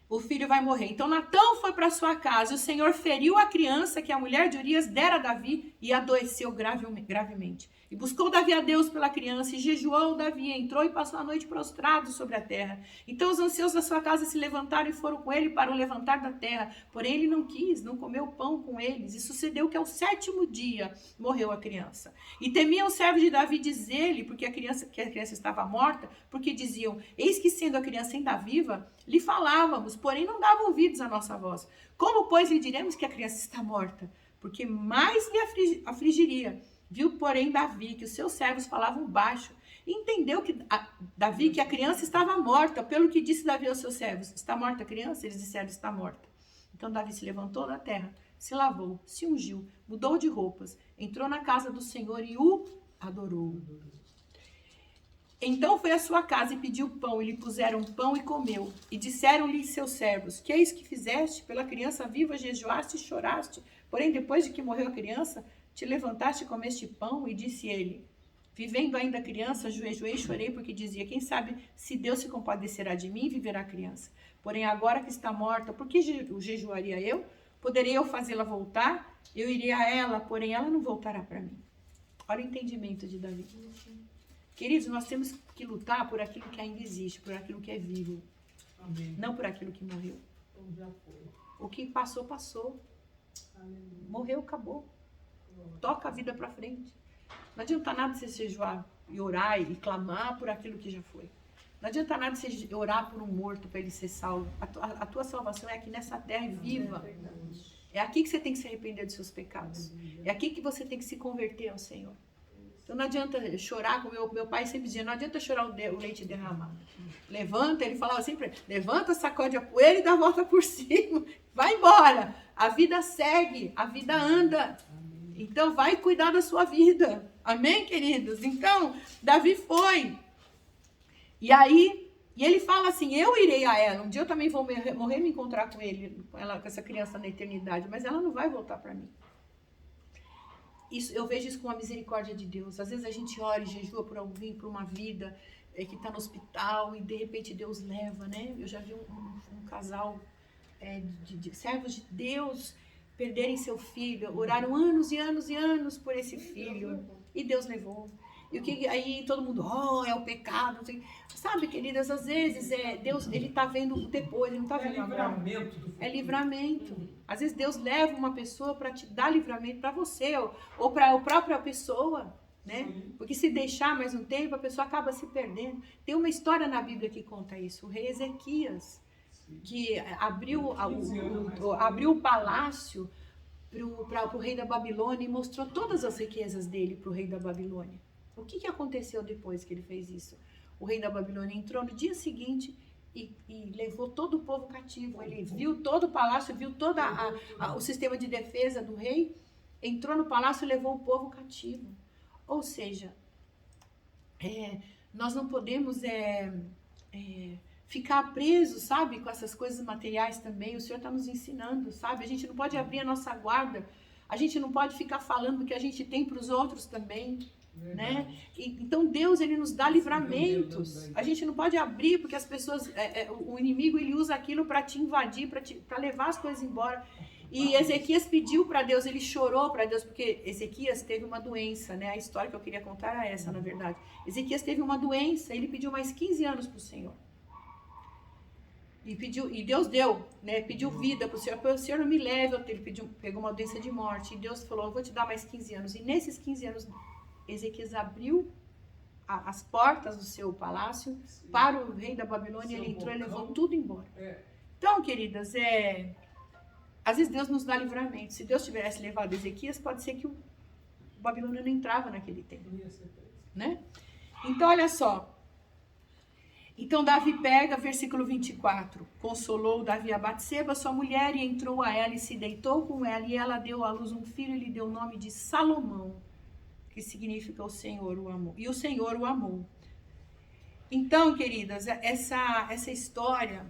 O filho vai morrer. Então, Natã foi para sua casa. O Senhor feriu a criança que a mulher de Urias dera a Davi e adoeceu gravemente. E buscou Davi a Deus pela criança, e jejuou Davi, entrou e passou a noite prostrado sobre a terra. Então os anciãos da sua casa se levantaram e foram com ele para o levantar da terra. Porém ele não quis, não comeu pão com eles. E sucedeu que ao 7º dia morreu a criança. E temiam os servos de Davi dizer-lhe, que a criança estava morta, porque diziam, eis que sendo a criança ainda viva, lhe falávamos, porém não davam ouvidos à nossa voz. Como, pois, lhe diremos que a criança está morta? Porque mais lhe afligiria. Viu, porém, Davi, que os seus servos falavam baixo. E entendeu Davi que a criança estava morta. Pelo que disse Davi aos seus servos, está morta a criança? Eles disseram, está morta. Então Davi se levantou da terra, se lavou, se ungiu, mudou de roupas, entrou na casa do Senhor e o adorou. Então foi à sua casa e pediu pão, e lhe puseram pão e comeu. E disseram-lhe seus servos, que é isso que fizeste? Pela criança viva jejuaste e choraste. Porém, depois de que morreu a criança, te levantaste e comeste pão? E disse ele, vivendo ainda a criança, jejuei e chorei, porque dizia, quem sabe se Deus se compadecerá de mim e viverá a criança. Porém, agora que está morta, por que jejuaria eu? Poderei eu fazê-la voltar? Eu iria a ela, porém ela não voltará para mim. Olha o entendimento de Davi. Queridos, nós temos que lutar por aquilo que ainda existe, por aquilo que é vivo. Amém. Não por aquilo que morreu. O que passou, passou. Amém. Morreu, acabou. Toca a vida para frente. Não adianta nada você jejuar e orar e clamar por aquilo que já foi. Não adianta nada você orar por um morto para ele ser salvo. A tua salvação é aqui nessa terra viva. É aqui que você tem que se arrepender dos seus pecados. É aqui que você tem que se converter ao Senhor. Então não adianta chorar, como meu pai sempre dizia, não adianta chorar o leite derramado. Levanta, ele falava sempre, levanta, sacode a poeira e dá a volta por cima. Vai embora. A vida segue, a vida anda. Então vai cuidar da sua vida. Amém, queridos? Então, Davi foi. E aí, e ele fala assim, eu irei a ela. Um dia eu também vou morrer me encontrar com ele, com essa criança na eternidade, mas ela não vai voltar para mim. Eu vejo isso com a misericórdia de Deus. Às vezes a gente ora e jejua por alguém, por uma vida que está no hospital e de repente Deus leva, né? Eu já vi um casal de servos de Deus perderem seu filho, oraram anos e anos e anos por esse filho e Deus levou. E aí todo mundo, é o pecado. Não sei. Sabe, queridas, às vezes Deus, ele está vendo depois, ele não está vendo agora. É livramento. Às vezes Deus leva uma pessoa para te dar livramento para você ou para a própria pessoa, né? Porque se deixar mais um tempo, a pessoa acaba se perdendo. Tem uma história na Bíblia que conta isso. O rei Ezequias, que abriu o palácio para o rei da Babilônia e mostrou todas as riquezas dele para o rei da Babilônia. O que aconteceu depois que ele fez isso? O rei da Babilônia entrou no dia seguinte e levou todo o povo cativo. Ele viu todo o palácio, viu todo o sistema de defesa do rei, entrou no palácio e levou o povo cativo. Ou seja, nós não podemos ficar presos, sabe, com essas coisas materiais também. O Senhor está nos ensinando, sabe? A gente não pode abrir a nossa guarda, a gente não pode ficar falando do que a gente tem para os outros também. Né? Então Deus, ele nos dá livramentos. A gente não pode abrir porque as pessoas, o inimigo, ele usa aquilo para te invadir, para levar as coisas embora. E Ezequias pediu para Deus, ele chorou para Deus, porque Ezequias teve uma doença, né? A história que eu queria contar era essa, na verdade. Ezequias teve uma doença, ele pediu mais 15 anos para o Senhor. E Deus deu, né? Pediu vida para o Senhor não me leve. Ele pegou uma doença de morte. E Deus falou, eu vou te dar mais 15 anos. E nesses 15 anos, Ezequias abriu as portas do seu palácio para o rei da Babilônia. Ele entrou e levou tudo embora. Então, queridas, às vezes Deus nos dá livramento. Se Deus tivesse levado Ezequias, pode ser que o Babilônia não entrava naquele tempo, né? Então, olha só. Então, Davi pega, versículo 24. Consolou Davi a Batseba, sua mulher, e entrou a ela e se deitou com ela. E ela deu à luz um filho e lhe deu o nome de Salomão, que significa o Senhor o amou. E o Senhor o amou. Então, queridas, essa história,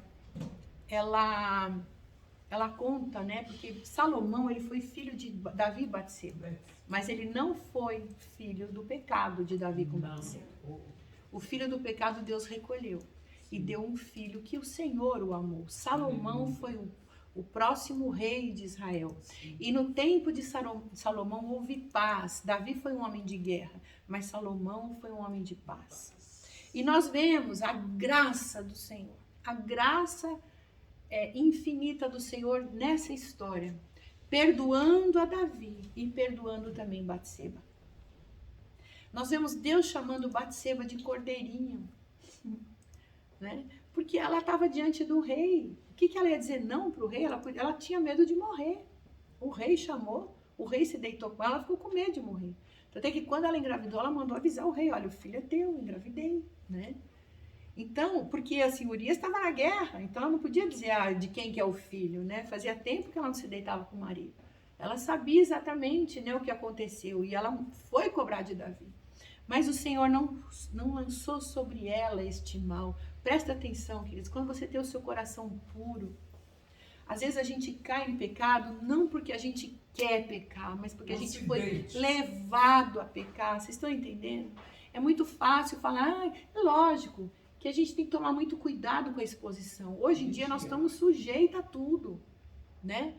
ela conta, né? Porque Salomão, ele foi filho de Davi e Batseba. Mas ele não foi filho do pecado de Davi com Batseba. O filho do pecado Deus recolheu. E deu um filho que o Senhor o amou. Salomão foi o próximo rei de Israel. E no tempo de Salomão houve paz. Davi foi um homem de guerra, mas Salomão foi um homem de paz. E nós vemos a graça do Senhor, a graça infinita do Senhor nessa história, perdoando a Davi e perdoando também Batseba. Nós vemos Deus chamando Batseba de cordeirinho, né? Porque ela estava diante do rei. O que ela ia dizer não para o rei? Ela tinha medo de morrer. O rei chamou, o rei se deitou com ela, ficou com medo de morrer. Até que quando ela engravidou, ela mandou avisar o rei, olha, o filho é teu, engravidei, né? Então, porque assim, Urias estava na guerra, então ela não podia dizer de quem que é o filho, né? Fazia tempo que ela não se deitava com o marido. Ela sabia exatamente, né, o que aconteceu e ela foi cobrar de Davi. Mas o Senhor não lançou sobre ela este mal. Presta atenção, queridos, quando você tem o seu coração puro, às vezes a gente cai em pecado não porque a gente quer pecar, mas porque a gente foi levado a pecar. Vocês estão entendendo? É muito fácil falar, lógico, que a gente tem que tomar muito cuidado com a exposição. Hoje em dia nós estamos sujeitos a tudo, né?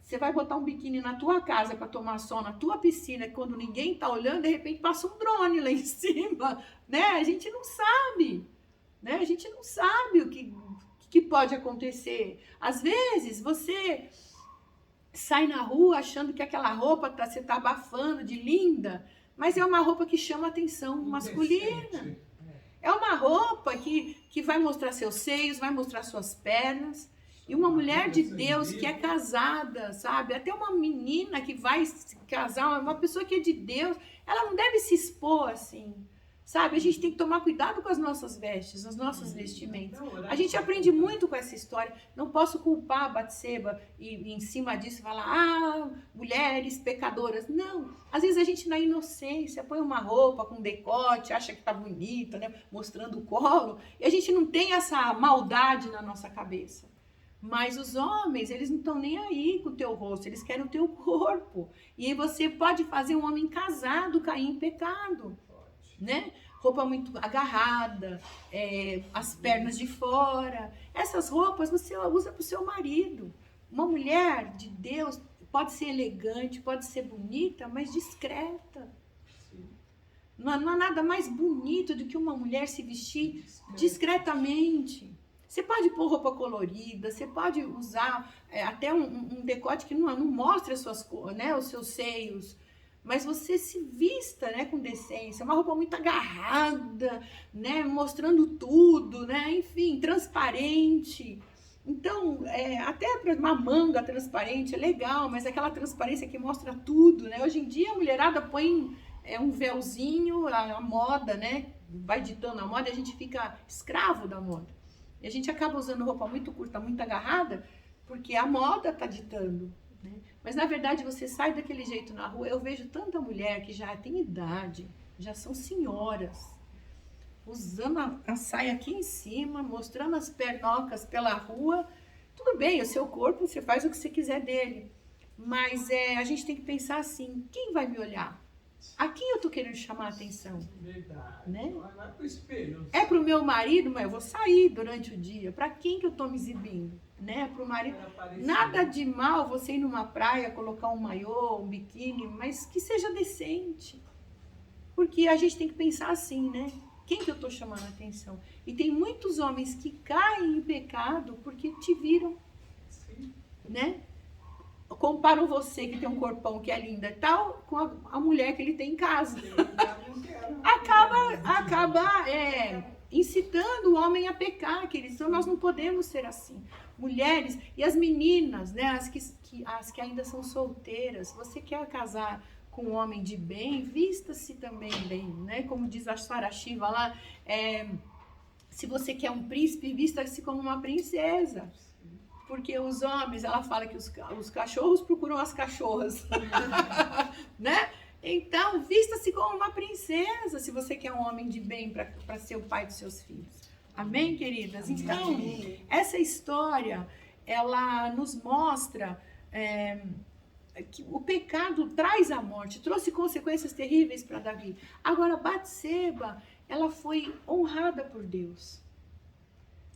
Você vai botar um biquíni na tua casa para tomar sol na tua piscina, quando ninguém está olhando, de repente passa um drone lá em cima, né? A gente não sabe, né? A gente não sabe o que pode acontecer. Às vezes você sai na rua achando que aquela roupa você está abafando de linda, mas é uma roupa que chama atenção masculina. É uma roupa roupa que vai mostrar seus seios, vai mostrar suas pernas. E uma mulher de Deus que é casada, sabe? Até uma menina que vai se casar, uma pessoa que é de Deus, ela não deve se expor assim, sabe? A gente tem que tomar cuidado com as nossas vestes, as nossas vestimentas. A gente aprende muito com essa história. Não posso culpar a Batseba e em cima disso falar, mulheres pecadoras. Não. Às vezes a gente na inocência põe uma roupa com decote, acha que tá bonita, né? Mostrando o colo. E a gente não tem essa maldade na nossa cabeça. Mas os homens, eles não estão nem aí com o teu rosto, eles querem o teu corpo. E aí você pode fazer um homem casado cair em pecado, né? Roupa muito agarrada, as pernas de fora. Essas roupas você usa para o seu marido. Uma mulher de Deus pode ser elegante, pode ser bonita, mas discreta. Não há nada mais bonito do que uma mulher se vestir discretamente. Você pode pôr roupa colorida, você pode usar até um decote que não mostre as suas, né, os seus seios, mas você se vista, né, com decência. Uma roupa muito agarrada, né, mostrando tudo, né, enfim, transparente. Então, até uma manga transparente é legal, mas aquela transparência que mostra tudo, né? Hoje em dia a mulherada põe um véuzinho, a moda, né, vai ditando a moda e a gente fica escravo da moda. E a gente acaba usando roupa muito curta, muito agarrada, porque a moda está ditando, né? Mas, na verdade, você sai daquele jeito na rua. Eu vejo tanta mulher que já tem idade, já são senhoras, usando a saia aqui em cima, mostrando as pernocas pela rua. Tudo bem, o seu corpo, você faz o que você quiser dele. Mas a gente tem que pensar assim, quem vai me olhar? A quem eu tô querendo chamar a atenção? Verdade. Né? Vai pro espelho. É pro meu marido, mas eu vou sair durante o dia. Para quem que eu tô me exibindo? Né? Pro marido. Nada de mal você ir numa praia, colocar um maiô, um biquíni, mas que seja decente. Porque a gente tem que pensar assim, né? Quem que eu tô chamando a atenção? E tem muitos homens que caem em pecado porque te viram. Sim. Né? Comparam você que tem um corpão que é linda e tal com a mulher que ele tem em casa. Acaba incitando o homem a pecar, queridos. Então nós não podemos ser assim. Mulheres e as meninas, né, as que ainda são solteiras, você quer casar com um homem de bem, vista-se também bem, né? Como diz a Sara Shiva lá, se você quer um príncipe, vista-se como uma princesa. Porque os homens, ela fala que os cachorros procuram as cachorras, né? Então, vista-se como uma princesa, se você quer um homem de bem para ser o pai dos seus filhos. Amém, queridas? Então, essa história, ela nos mostra que o pecado traz a morte, trouxe consequências terríveis para Davi. Agora, Batseba, ela foi honrada por Deus.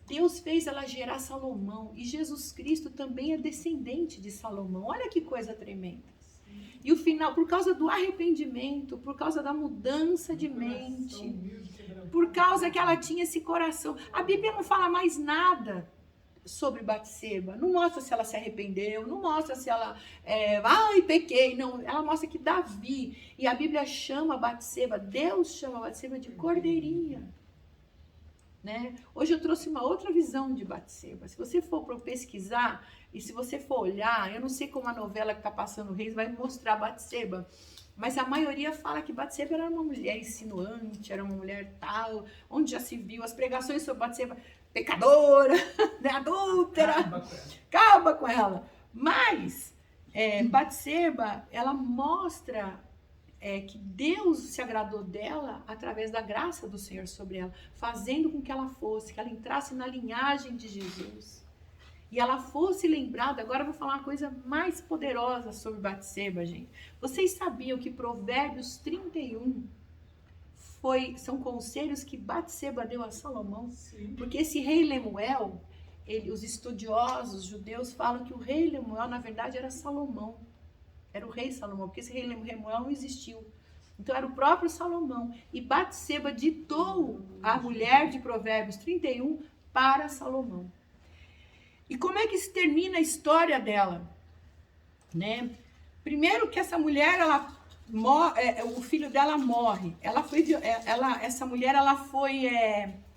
Deus fez ela gerar Salomão e Jesus Cristo também é descendente de Salomão. Olha que coisa tremenda. E o final, por causa do arrependimento, por causa da mudança de mente, por causa que ela tinha esse coração. A Bíblia não fala mais nada sobre Batseba. Não mostra se ela se arrependeu, não mostra se ela, pequei. Não, ela mostra que Davi, e a Bíblia chama Batseba, Deus chama Batseba de cordeirinha. Né? Hoje eu trouxe uma outra visão de Batseba. Se você for para pesquisar e se você for olhar, eu não sei como a novela que está passando Reis vai mostrar Batseba, mas a maioria fala que Batseba era uma mulher insinuante, era uma mulher tal, onde já se viu as pregações sobre Batseba, pecadora, né, adúltera, acaba com ela. Mas Batseba, ela mostra que Deus se agradou dela através da graça do Senhor sobre ela, fazendo com que ela entrasse na linhagem de Jesus. E ela fosse lembrada. Agora eu vou falar uma coisa mais poderosa sobre Batseba, gente. Vocês sabiam que Provérbios 31 são conselhos que Batseba deu a Salomão? Sim. Porque esse rei Lemuel, os estudiosos judeus falam que o rei Lemuel, na verdade, era Salomão. Era o rei Salomão, porque esse rei Lemuel não existiu. Então era o próprio Salomão. E Batseba ditou a mulher de Provérbios 31 para Salomão. E como é que se termina a história dela? Né? Primeiro que essa mulher, o filho dela morre. Essa mulher foi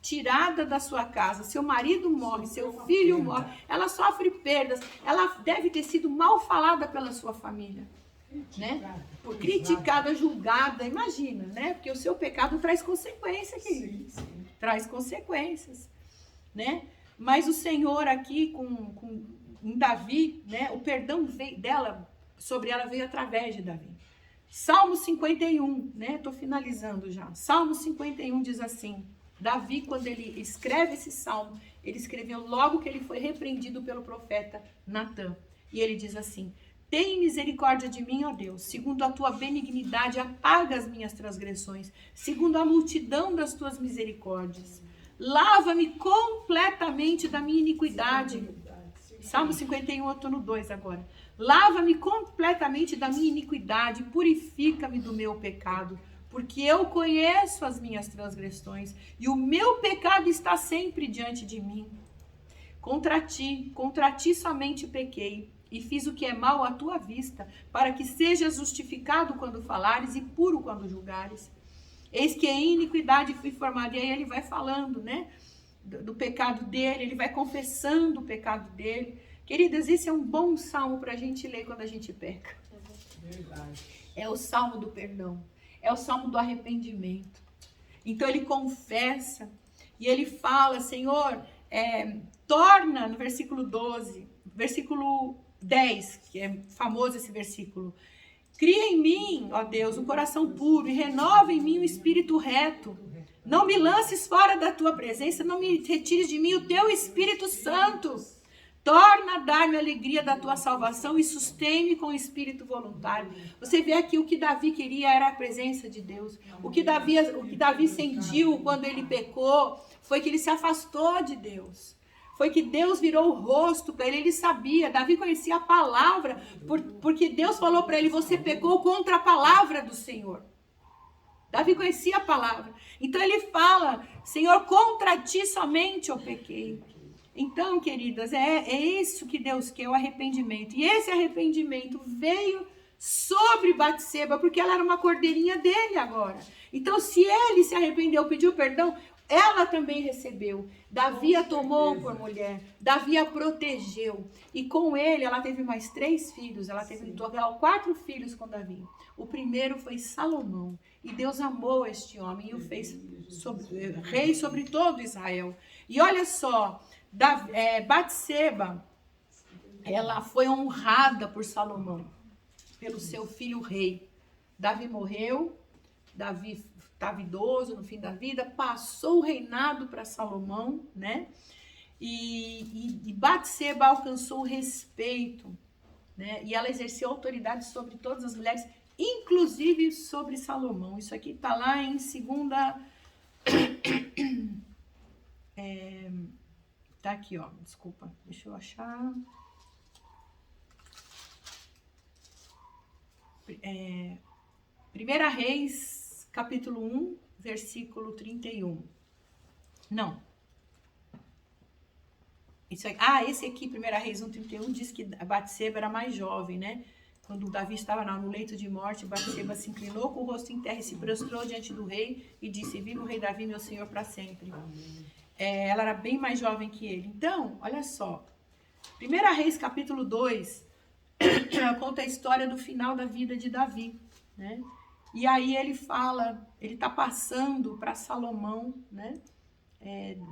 tirada da sua casa, seu marido morre, seu filho morre, ela sofre perdas, ela deve ter sido mal falada pela sua família, né? Criticada, julgada, imagina, né? Porque o seu pecado traz consequências, querido. Traz consequências, né? Mas o Senhor aqui em Davi, né? O perdão sobre ela veio através de Davi. Salmo 51, né? Estou finalizando já. Salmo 51 diz assim: Davi, quando ele escreve esse salmo, ele escreveu logo que ele foi repreendido pelo profeta Natã. E ele diz assim: tem misericórdia de mim, ó Deus, segundo a tua benignidade, apaga as minhas transgressões, segundo a multidão das tuas misericórdias. Lava-me completamente da minha iniquidade. Salmo 51, eu estou no 2 agora. Lava-me completamente da minha iniquidade, purifica-me do meu pecado, porque eu conheço as minhas transgressões e o meu pecado está sempre diante de mim. Contra ti somente pequei e fiz o que é mal à tua vista, para que sejas justificado quando falares e puro quando julgares. Eis que em iniquidade fui formado. E aí ele vai falando, né, do pecado dele, ele vai confessando o pecado dele. Queridas, esse é um bom salmo para a gente ler quando a gente peca. Verdade. É o salmo do perdão. É o salmo do arrependimento. Então ele confessa e ele fala: Senhor, torna, no versículo 12, versículo 10, que é famoso esse versículo: cria em mim, ó Deus, um coração puro e renova em mim um espírito reto. Não me lances fora da tua presença, não me retires de mim o teu Espírito Santo. Torna a dar-me a alegria da tua salvação e sustém-me com o espírito voluntário. Você vê aqui o que Davi queria era a presença de Deus. O que Davi sentiu quando ele pecou foi que ele se afastou de Deus. Foi que Deus virou o rosto para ele, ele sabia. Davi conhecia a palavra, porque Deus falou para ele: você pecou contra a palavra do Senhor. Davi conhecia a palavra. Então ele fala: Senhor, contra ti somente eu pequei. Então, queridas, é isso que Deus quer, o arrependimento. E esse arrependimento veio sobre Batseba, porque ela era uma cordeirinha dele agora. Então, se ele se arrependeu, pediu perdão, ela também recebeu. Davi a tomou por mulher, Davi a protegeu. E com ele, ela teve mais 3 filhos. Ela teve em total 4 filhos com Davi. O primeiro foi Salomão. E Deus amou este homem e o fez rei sobre todo Israel. E olha só, Batseba, ela foi honrada por Salomão, pelo seu filho rei. Davi morreu, Davi estava idoso no fim da vida, passou o reinado para Salomão, né? E Batseba alcançou o respeito, né? E ela exerceu autoridade sobre todas as mulheres, inclusive sobre Salomão. Isso aqui está lá em 2. Tá aqui, ó. Desculpa, deixa eu achar. Primeira Reis, capítulo 1, versículo 31. Não. Isso aqui, esse aqui, Primeira Reis 1, 31, diz que Batseba era mais jovem, né? Quando Davi estava no leito de morte, Batseba se inclinou com o rosto em terra e se prostrou diante do rei e disse: viva o rei Davi, meu senhor, para sempre. Ela era bem mais jovem que ele. Então, olha só. 1 Reis, capítulo 2, conta a história do final da vida de Davi, né? E aí ele fala, ele está passando para Salomão, né?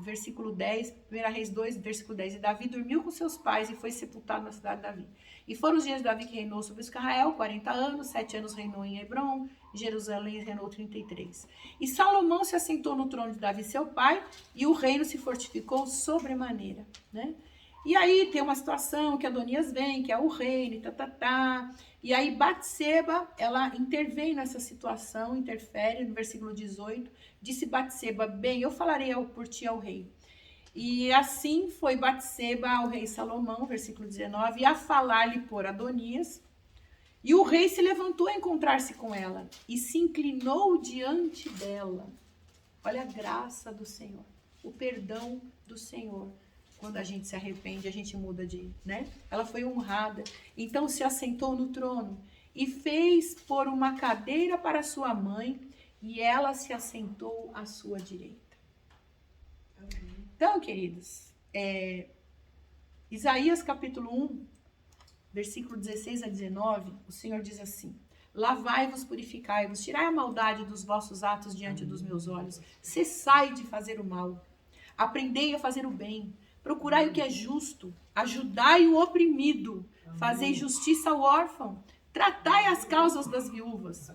Versículo 10, 1 Reis 2, versículo 10. E Davi dormiu com seus pais e foi sepultado na cidade de Davi. E foram os dias de Davi que reinou sobre Israel, 40 anos, 7 anos reinou em Hebrom, Jerusalém reinou 33. E Salomão se assentou no trono de Davi, seu pai, e o reino se fortificou sobremaneira, né? E aí tem uma situação que Adonias vem, que é o reino, e aí Batseba, ela intervém nessa situação, interfere, no versículo 18, disse Batseba: bem, eu falarei por ti ao rei. E assim foi Batseba ao rei Salomão, versículo 19, a falar-lhe por Adonias. E o rei se levantou a encontrar-se com ela e se inclinou diante dela. Olha a graça do Senhor, o perdão do Senhor. Quando a gente se arrepende, a gente muda né? Ela foi honrada. Então se assentou no trono e fez pôr uma cadeira para sua mãe, e ela se assentou à sua direita. Então, queridos, Isaías capítulo 1, versículo 16 a 19, o Senhor diz assim: lavai-vos, purificai-vos, tirai a maldade dos vossos atos diante dos meus olhos, cessai de fazer o mal, aprendei a fazer o bem, procurai o que é justo, ajudai o oprimido, fazei justiça ao órfão, tratai as causas das viúvas.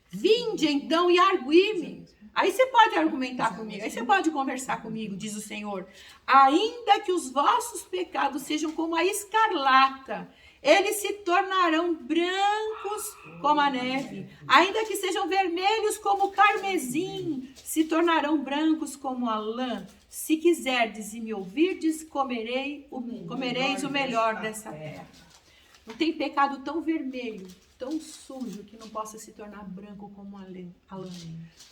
Vinde então e argui-me. Aí você pode argumentar comigo, aí você pode conversar comigo, diz o Senhor. Ainda que os vossos pecados sejam como a escarlata, eles se tornarão brancos como a neve. Ainda que sejam vermelhos como o carmesim, se tornarão brancos como a lã. Se quiserdes e me ouvirdes, comereis o melhor dessa terra. Não tem pecado tão vermelho, tão sujo, que não possa se tornar branco como a lã.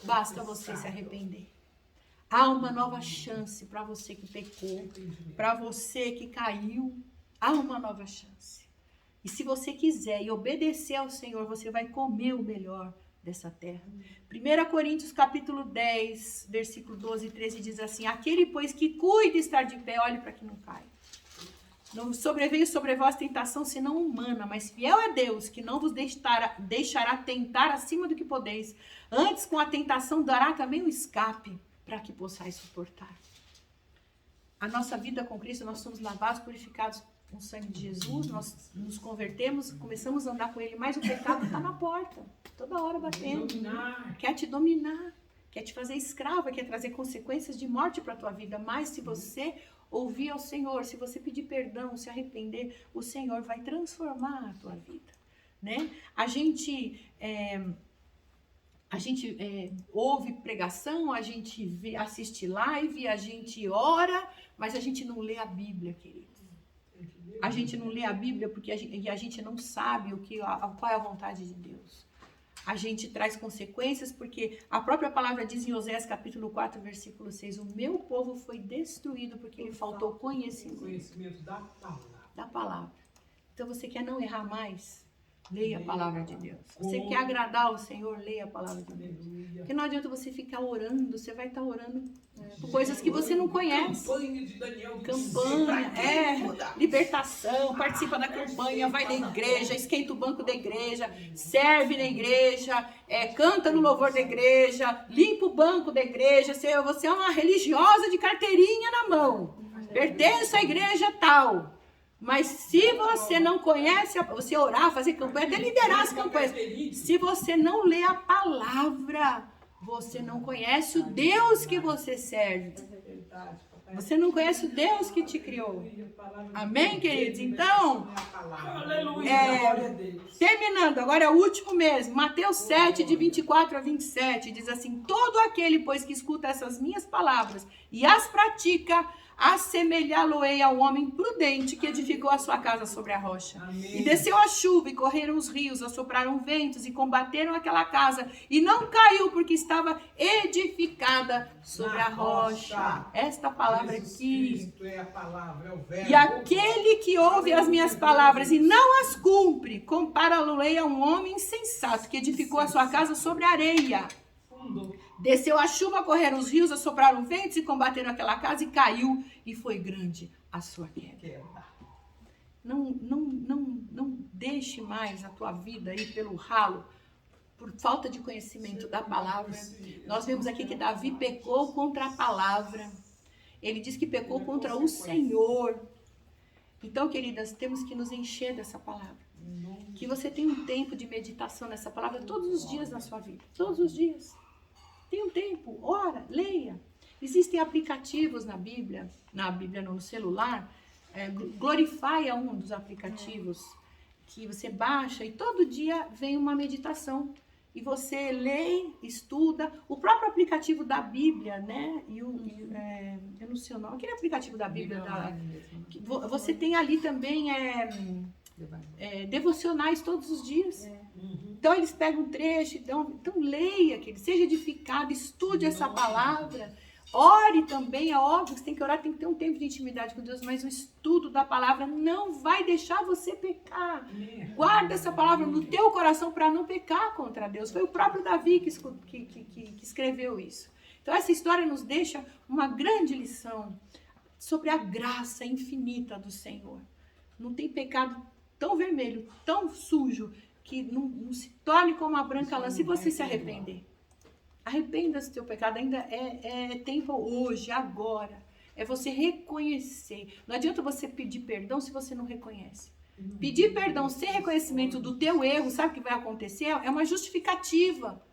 Basta você se arrepender. Há uma nova chance para você que pecou, para você que caiu. Há uma nova chance. E se você quiser e obedecer ao Senhor, você vai comer o melhor dessa terra. 1 Coríntios capítulo 10, versículo 12 e 13 diz assim: aquele, pois, que cuida estar de pé, olhe para que não caia. Não sobreveio sobre vós tentação senão humana, mas fiel é Deus, que não vos deixará tentar acima do que podeis. Antes, com a tentação, dará também o escape, para que possais suportar. A nossa vida com Cristo, nós somos lavados, purificados com o sangue de Jesus, nós nos convertemos, começamos a andar com Ele, mas o pecado está na porta, toda hora batendo. Quer te dominar, quer te fazer escrava, quer trazer consequências de morte para a tua vida. Mas se você ouvir ao Senhor, se você pedir perdão, se arrepender, o Senhor vai transformar a tua vida, né? A gente ouve pregação, a gente assiste live, a gente ora, mas a gente não lê a Bíblia, querido. A gente não lê a Bíblia porque a gente não sabe qual é a vontade de Deus. A gente traz consequências porque a própria palavra diz em Oséias capítulo 4, versículo 6, o meu povo foi destruído porque lhe faltou conhecimento da palavra. Então você quer não errar mais? Leia a palavra de Deus. Você quer agradar ao Senhor? Leia a palavra de Deus. Porque não adianta você ficar orando, você vai estar orando por coisas que você não conhece. Campanha, libertação, participa da campanha, vai na igreja, esquenta o banco da igreja, serve na igreja, canta no louvor da igreja, limpa o banco da igreja. Você é uma religiosa de carteirinha na mão, pertence à igreja tal. Mas se você não conhece, você orar, fazer campanha, até liderar as campanhas, se você não lê a palavra, você não conhece o Deus que você serve. Você não conhece o Deus que te criou. Amém, queridos? Então, terminando, agora é o último mesmo. Mateus 7, de 24 a 27, diz assim: todo aquele, pois, que escuta essas minhas palavras e as pratica, assemelhá-lo-ei ao homem prudente que edificou a sua casa sobre a rocha. Amém. E desceu a chuva, e correram os rios, assopraram ventos, e combateram aquela casa, e não caiu, porque estava edificada sobre a rocha. Esta palavra aqui. É a palavra, é o verbo. E aquele que ouve as minhas palavras e não as cumpre, compara-lo-ei a um homem insensato, que edificou a sua casa sobre a areia. Desceu a chuva, correram os rios, assopraram ventos e combateram aquela casa, e caiu, e foi grande a sua queda. Não deixe mais a tua vida ir pelo ralo por falta de conhecimento da palavra. Nós vemos aqui que Davi pecou contra a palavra. Ele diz que pecou contra o Senhor. Então, queridas, temos que nos encher dessa palavra. Que você tenha um tempo de meditação nessa palavra todos os dias na sua vida. Todos os dias. Tem um tempo, ora, leia. Existem aplicativos na Bíblia não, no celular. Glorify é um dos aplicativos que você baixa e todo dia vem uma meditação. E você lê, estuda. O próprio aplicativo da Bíblia, né? Eu não sei o nome. Aquele aplicativo da Bíblia. Você tem ali também devocionais todos os dias. Então eles pegam um trecho, então leia, que ele seja edificado, estude essa palavra, ore também. É óbvio que você tem que orar, tem que ter um tempo de intimidade com Deus, mas o estudo da palavra não vai deixar você pecar. Guarda essa palavra no teu coração para não pecar contra Deus. Foi o próprio Davi que escreveu isso. Então essa história nos deixa uma grande lição sobre a graça infinita do Senhor. Não tem pecado tão vermelho, tão sujo, que não se torne como a branca lã se você se arrepender. Arrependa-se do teu pecado, ainda é tempo hoje, agora. É você reconhecer. Não adianta você pedir perdão se você não reconhece. Pedir perdão sem reconhecimento do teu erro, sabe o que vai acontecer? É uma justificativa.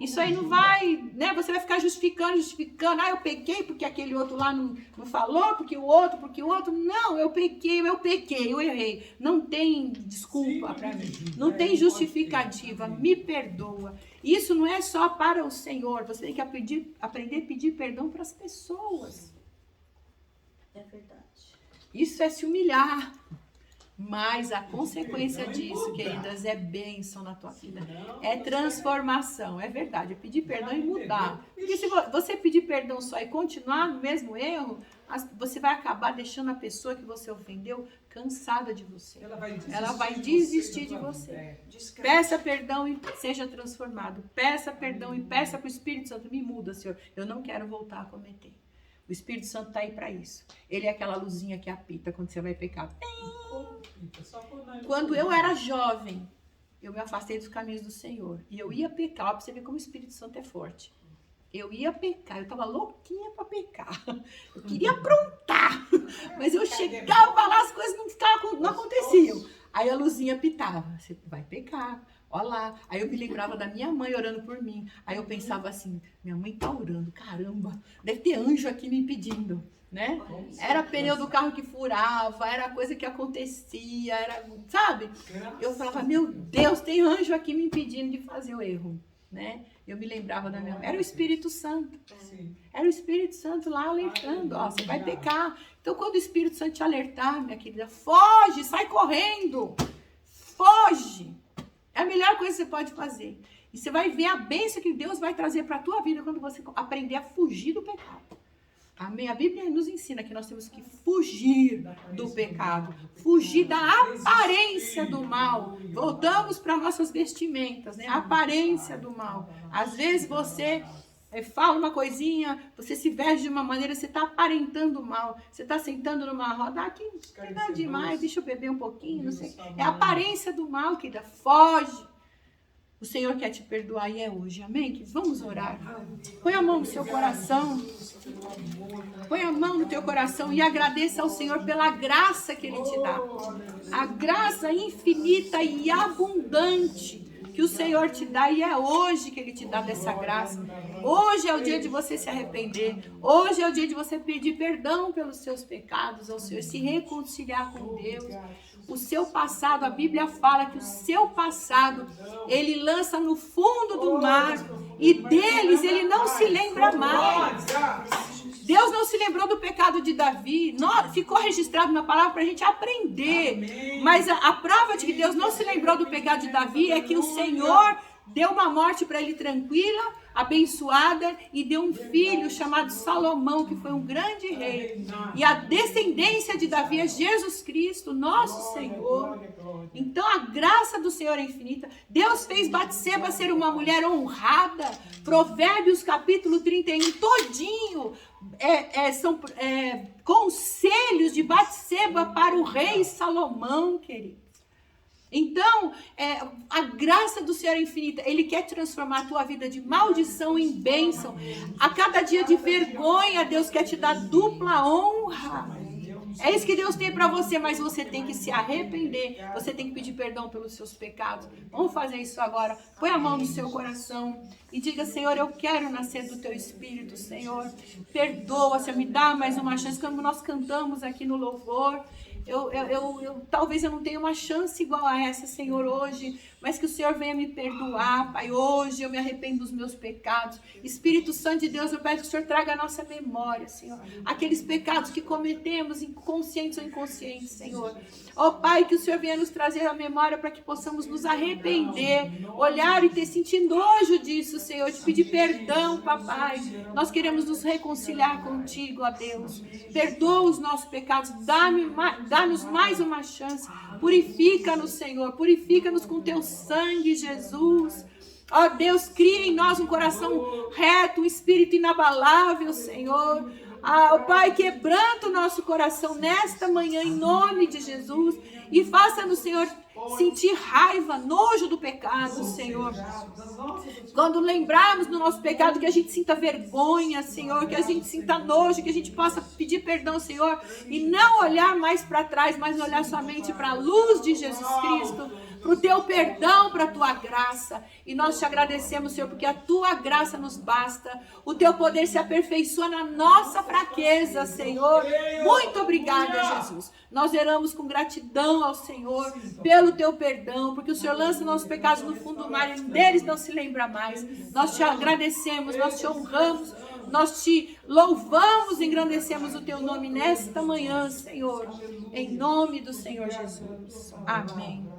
Isso aí não vai, né? Você vai ficar justificando. Ah, eu pequei porque aquele outro lá não falou, porque o outro. Não, eu pequei, eu errei. Não tem desculpa para mim. Não tem justificativa. Me perdoa. Isso não é só para o Senhor. Você tem que aprender a pedir perdão para as pessoas. É verdade. Isso é se humilhar. Mas a consequência disso, queridas, é bênção na tua vida. É transformação, é verdade. É pedir perdão e mudar. Porque se você pedir perdão só e continuar no mesmo erro, você vai acabar deixando a pessoa que você ofendeu cansada de você. Ela vai desistir de você. Peça perdão e seja transformado. Peça perdão e peça para o Espírito Santo. Me muda, Senhor. Eu não quero voltar a cometer. O Espírito Santo está aí para isso. Ele é aquela luzinha que apita quando você vai pecar. Quando eu era jovem, eu me afastei dos caminhos do Senhor. E eu ia pecar. Para você ver como o Espírito Santo é forte. Eu ia pecar. Eu estava louquinha para pecar. Eu queria aprontar. Mas eu chegava lá, as coisas não aconteciam. Aí a luzinha pitava. Você vai pecar. Olha lá. Aí eu me lembrava da minha mãe orando por mim. Aí eu pensava assim, minha mãe tá orando, caramba, deve ter anjo aqui me impedindo, né? Era pneu do carro que furava, era coisa que acontecia, era, sabe? Eu falava, meu Deus, tem anjo aqui me impedindo de fazer o erro, né? Eu me lembrava da minha mãe. Era o Espírito Santo. Era o Espírito Santo lá alertando, ó, você vai pecar. Então quando o Espírito Santo te alertar, minha querida, foge, sai correndo, foge. É a melhor coisa que você pode fazer. E você vai ver a bênção que Deus vai trazer para a tua vida quando você aprender a fugir do pecado. Amém? A Bíblia nos ensina que nós temos que fugir do pecado. Fugir da aparência do mal. Voltamos para nossas vestimentas, né? A aparência do mal. Às vezes você fala uma coisinha, você se veste de uma maneira, você está aparentando mal. Você está sentando numa roda, aqui não é nada demais, deixa eu beber um pouquinho, não sei. É a aparência do mal, querida, foge. O Senhor quer te perdoar e é hoje, amém? Vamos orar. Põe a mão no seu coração. Põe a mão no teu coração e agradeça ao Senhor pela graça que Ele te dá. A graça infinita e abundante que o Senhor te dá, e é hoje que Ele te dá dessa graça. Hoje é o dia de você se arrepender. Hoje é o dia de você pedir perdão pelos seus pecados ao Senhor, se reconciliar com Deus. O seu passado, a Bíblia fala que o seu passado, Ele lança no fundo do mar e deles Ele não se lembra mais. Deus não se lembrou do pecado de Davi. Ficou registrado na palavra para a gente aprender. Mas a prova de que Deus não se lembrou do pecado de Davi é que o Senhor deu uma morte para ele tranquila, abençoada, e deu um filho chamado Salomão, que foi um grande rei. E a descendência de Davi é Jesus Cristo, nosso Senhor. Então a graça do Senhor é infinita. Deus fez Batseba ser uma mulher honrada. Provérbios capítulo 31 todinho são conselhos de Batseba para o rei Salomão, querido. Então, a graça do Senhor é infinita. Ele quer transformar a tua vida de maldição em bênção. A cada dia de vergonha, Deus quer te dar dupla honra. É isso que Deus tem para você, mas você tem que se arrepender. Você tem que pedir perdão pelos seus pecados. Vamos fazer isso agora. Põe a mão no seu coração e diga, Senhor, eu quero nascer do teu Espírito, Senhor. Perdoa, Senhor, me dá mais uma chance. Quando nós cantamos aqui no louvor, talvez eu não tenha uma chance igual a essa, Senhor, hoje, mas que o Senhor venha me perdoar, Pai. Hoje eu me arrependo dos meus pecados. Espírito Santo de Deus, eu peço que o Senhor traga a nossa memória, Senhor, aqueles pecados que cometemos, conscientes ou inconscientes, Senhor. Ó Pai, que o Senhor venha nos trazer a memória para que possamos nos arrepender, olhar e sentir nojo disso, Senhor, te pedir perdão, Papai. Nós queremos nos reconciliar contigo, ó Deus. Perdoa os nossos pecados, dá-nos mais uma chance. Purifica-nos, Senhor, purifica-nos com teu sangue, Jesus. Ó Deus, cria em nós um coração reto, um espírito inabalável, Senhor. Ah, Pai, quebranta o nosso coração nesta manhã, em nome de Jesus. E faça-nos, Senhor, sentir raiva, nojo do pecado, Senhor. Quando lembrarmos do nosso pecado, que a gente sinta vergonha, Senhor, que a gente sinta nojo, que a gente possa pedir perdão, Senhor, e não olhar mais para trás, mas olhar somente para a luz de Jesus Cristo, para o teu perdão, para a tua graça. E nós te agradecemos, Senhor, porque a tua graça nos basta, o teu poder se aperfeiçoa na nossa fraqueza, Senhor. Muito obrigada, Jesus. Nós oramos com gratidão ao Senhor pelo teu perdão, porque o Senhor lança nossos pecados no fundo do mar e deles não se lembra mais. Nós te agradecemos, nós te honramos, nós te louvamos e engrandecemos o teu nome nesta manhã, Senhor. Em nome do Senhor Jesus. Amém.